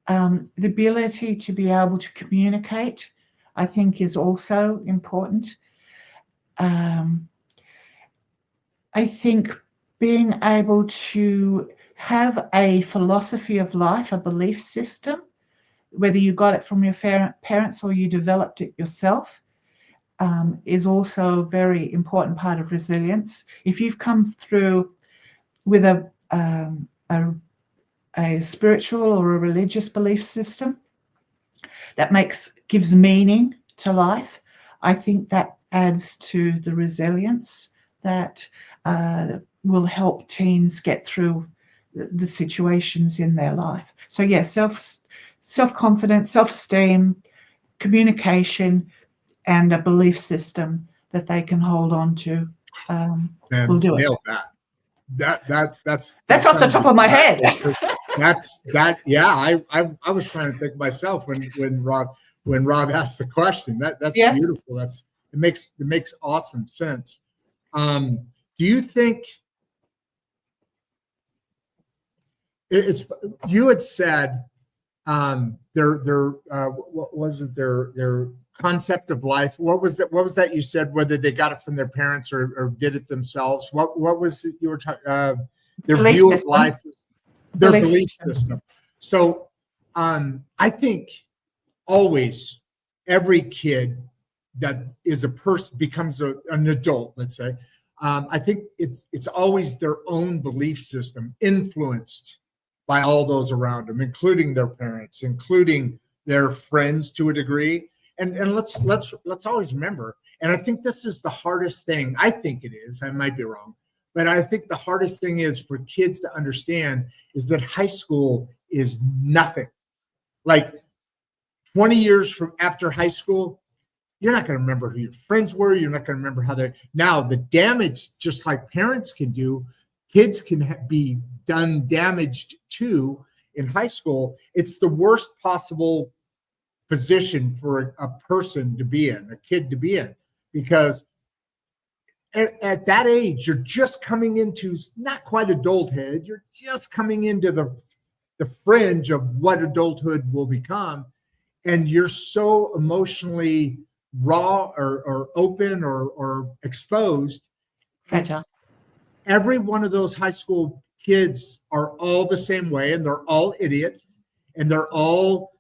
The ability to be able to communicate, I think, is also important. I think being able to have a philosophy of life, a belief system, whether you got it from your parents or you developed it yourself, is also a very important part of resilience. If you've come through with a spiritual or a religious belief system that gives meaning to life, I think that adds to the resilience that will help teens get through the situations in their life. So yes, self-confidence, self-esteem, communication, and a belief system that they can hold on to will do it. That's off the top of my head. Yeah, I was trying to think myself when Rob asked the question. That's beautiful. It makes awesome sense. Do you think you had said what was it, their concept of life? What was that you said, whether they got it from their parents or did it themselves? What was it you were talking? Their view of life, their belief system. So I think always every kid that is a person becomes an adult, let's say. I think it's always their own belief system influenced by all those around them, including their parents, including their friends to a degree. And let's always remember, and I think this is the hardest thing. I think it is, I might be wrong, but I think the hardest thing is for kids to understand is that high school is nothing. Like 20 years from after high school, You're not going to remember who your friends were. You're not going to remember how they're. Now, the damage, just like parents can do, kids can be done damaged too in high school. It's the worst possible position for a person to be in, a kid to be in, because at that age, you're just coming into not quite adulthood. You're just coming into the fringe of what adulthood will become. And you're so emotionally raw or open or exposed. Fragile. Every one of those high school kids are all the same way, and they're all idiots, and they're all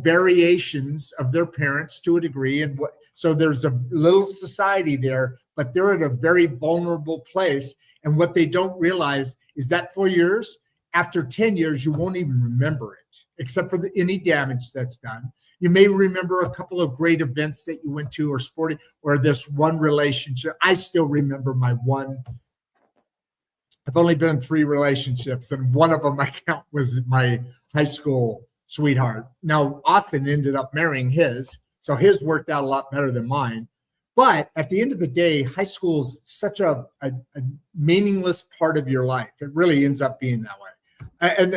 variations of their parents to a degree. And so there's a little society there, but they're at a very vulnerable place. And what they don't realize is that 4 years, after 10 years, you won't even remember it, except for any damage that's done. You may remember a couple of great events that you went to or sporting or this one relationship. I still remember my one. I've only been in 3 relationships, and one of them I count was my high school sweetheart. Now, Austin ended up marrying his, so his worked out a lot better than mine. But at the end of the day, high school is such a meaningless part of your life. It really ends up being that way. And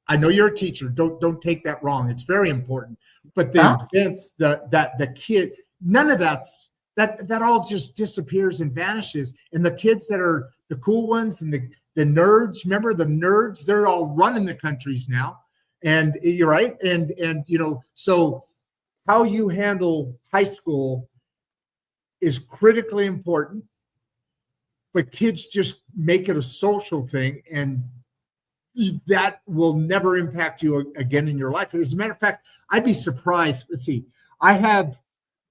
I know you're a teacher. Don't take that wrong. It's very important. But the events, the kid, none of that all just disappears and vanishes. And the kids that are the cool ones and the nerds, remember the nerds? They're all running the countries now. And you're right. And so how you handle high school is critically important. But kids just make it a social thing, and that will never impact you again in your life. As a matter of fact, I'd be surprised. Let's see. I have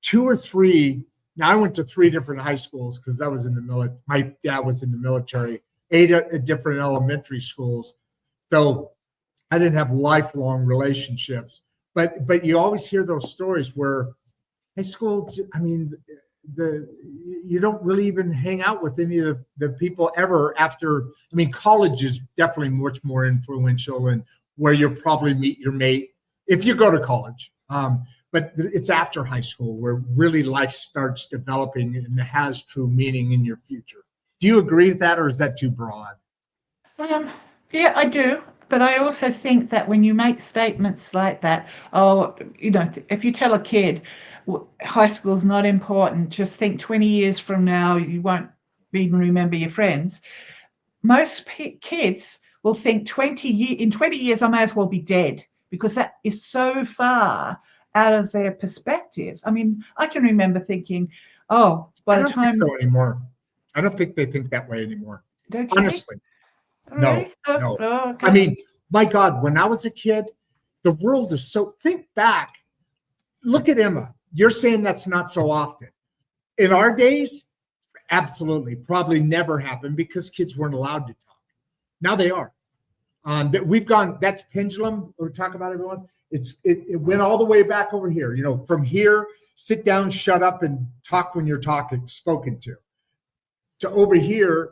2 or 3. Now, I went to 3 different high schools because I was in the military. My dad was in the military, 8 different elementary schools. So I didn't have lifelong relationships. But you always hear those stories where high school, I mean, you don't really even hang out with any of the people ever after. I mean, college is definitely much more influential, and where you'll probably meet your mate if you go to college. But it's after high school where really life starts developing and has true meaning in your future. Do you agree with that, or is that too broad? Yeah, I do. But I also think that when you make statements like that, if you tell a kid high school's not important, just think 20 years from now, you won't even remember your friends. Most kids will think in 20 years, I may as well be dead, because that is so far out of their perspective. I mean, I can remember thinking, by the time. I don't think so anymore. I don't think they think that way anymore. Don't you? Honestly. Really? No. Oh, okay. I mean, my God, when I was a kid, the world is so. Think back. Look at Emma. You're saying that's not so often. In our days, absolutely, probably never happened because kids weren't allowed to talk. Now they are. We've gone. That's pendulum. We talk about everyone. It went all the way back over here. From here, sit down, shut up, and talk when you're spoken to. To over here.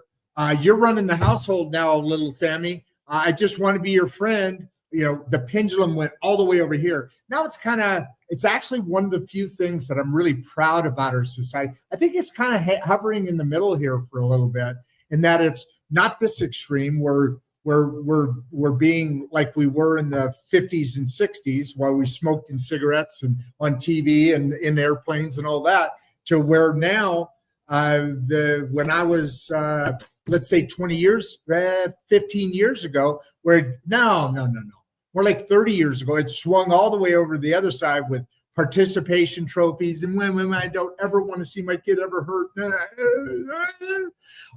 You're running the household now, little Sammy. I just want to be your friend. The pendulum went all the way over here. Now it's actually one of the few things that I'm really proud about our society. I think it's kind of hovering in the middle here for a little bit, in that it's not this extreme where we're being like we were in the 50s and 60s while we smoked in cigarettes and on TV and in airplanes and all that, to where now when I was let's say 15 years ago, where no, more like 30 years ago, it swung all the way over to the other side with participation trophies and when I don't ever want to see my kid ever hurt.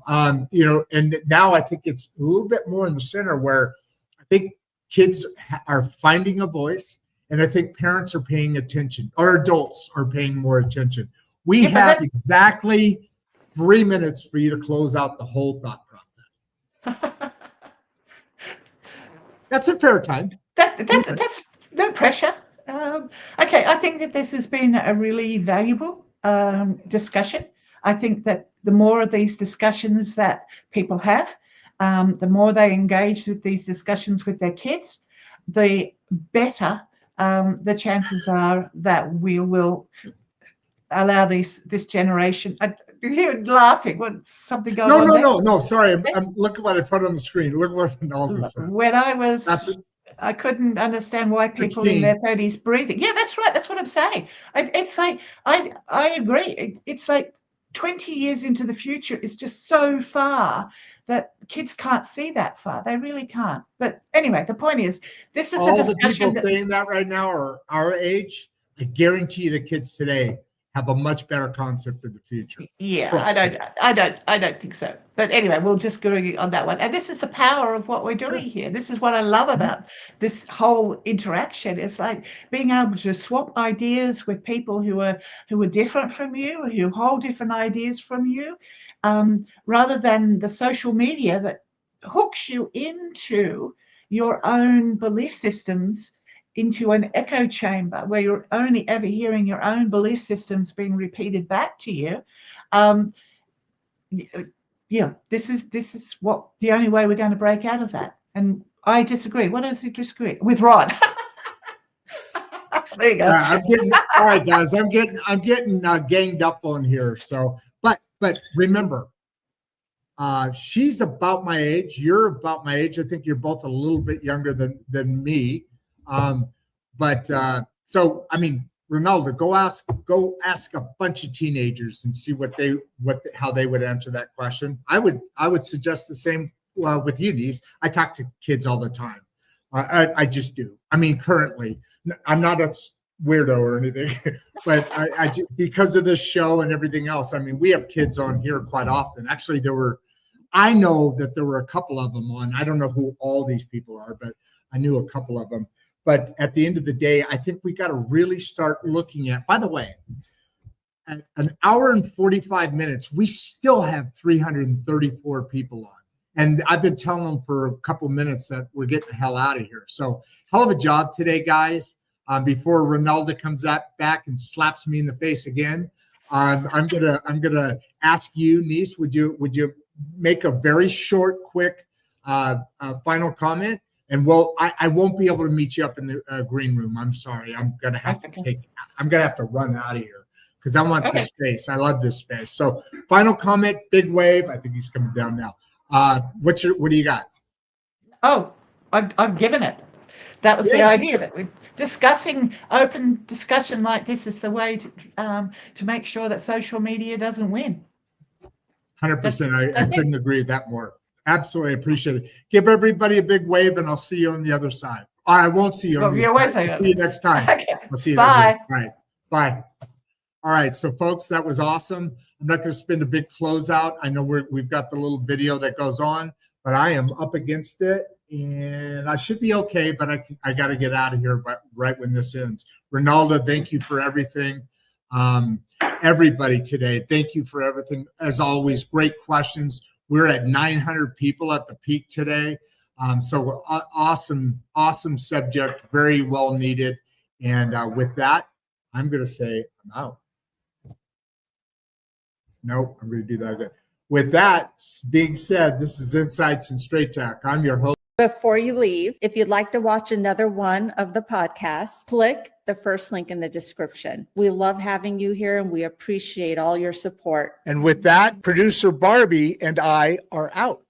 And now I think it's a little bit more in the center, where I think kids are finding a voice, and I think parents are paying attention, or adults are paying more attention. We have exactly 3 minutes for you to close out the whole thought process. That's a fair time. That's no pressure. Okay, I think that this has been a really valuable discussion. I think that the more of these discussions that people have, the more they engage with these discussions with their kids, the better the chances are that we will allow this generation. You're laughing. What's something going on there? No. Sorry, look at what I put on the screen. Look what Ronaldo said. When I couldn't understand why people 16. in their 30s breathing. Yeah, that's right. That's what I'm saying. It's like I agree. It's like 20 years into the future is just so far that kids can't see that far. They really can't. But anyway, the point is, this is all a the discussion people saying that right now are our age. I guarantee you the kids today have a much better concept of the future. Yeah, I don't think so. But anyway, we'll just go on that one. And this is the power of what we're doing here. This is what I love about this whole interaction. It's like being able to swap ideas with people who are different from you, who hold different ideas from you, rather than the social media that hooks you into your own belief systems, into an echo chamber where you're only ever hearing your own belief systems being repeated back to you. This is what the only way we're going to break out of that. And I disagree. What does he disagree with, Ron? There you go. I'm getting all right, guys. I'm getting ganged up on here. So, but remember, she's about my age. You're about my age. I think you're both a little bit younger than me. So I mean, Ronaldo, go ask a bunch of teenagers and see how they would answer that question. I would suggest the same with you, Nhys. I talk to kids all the time. I just do. I mean, currently, I'm not a weirdo or anything, but I because of this show and everything else. I mean, we have kids on here quite often. Actually, I know that there were a couple of them on. I don't know who all these people are, but I knew a couple of them. But at the end of the day, I think we got to really start looking at, by the way, at an hour and 45 minutes, we still have 334 people on. And I've been telling them for a couple minutes that we're getting the hell out of here. So hell of a job today, guys. Before Ronaldo comes back and slaps me in the face again, I'm gonna ask you, Nhys, would you make a very short, quick final comment? And I won't be able to meet you up in the green room. I'm sorry. I'm gonna have to run out of here because I want this space. I love this space. So, final comment, big wave. I think he's coming down now. What do you got? Oh, I've given it. That was the idea, that we're discussing, open discussion like this is the way to make sure that social media doesn't win. 100%. I couldn't agree with that more. Absolutely appreciate it. Give everybody a big wave, and I'll see you on the other side. I won't see you on the other side. I'll see you next time. Okay. I'll see you. Bye. All right. Bye. All right. So, folks, that was awesome. I'm not going to spend a big closeout. I know we've got the little video that goes on, but I am up against it, and I should be okay, but I got to get out of here right when this ends. Ronaldo, thank you for everything. Everybody today, thank you for everything. As always, great questions. We're at 900 people at the peak today. So awesome subject, very well needed. And with that, I'm going to say I'm out. Nope, I'm going to do that again. With that being said, this is Insights in Straight Talk. I'm your host. Before you leave, if you'd like to watch another one of the podcasts, click the first link in the description. We love having you here and we appreciate all your support. And with that, producer Barbie and I are out.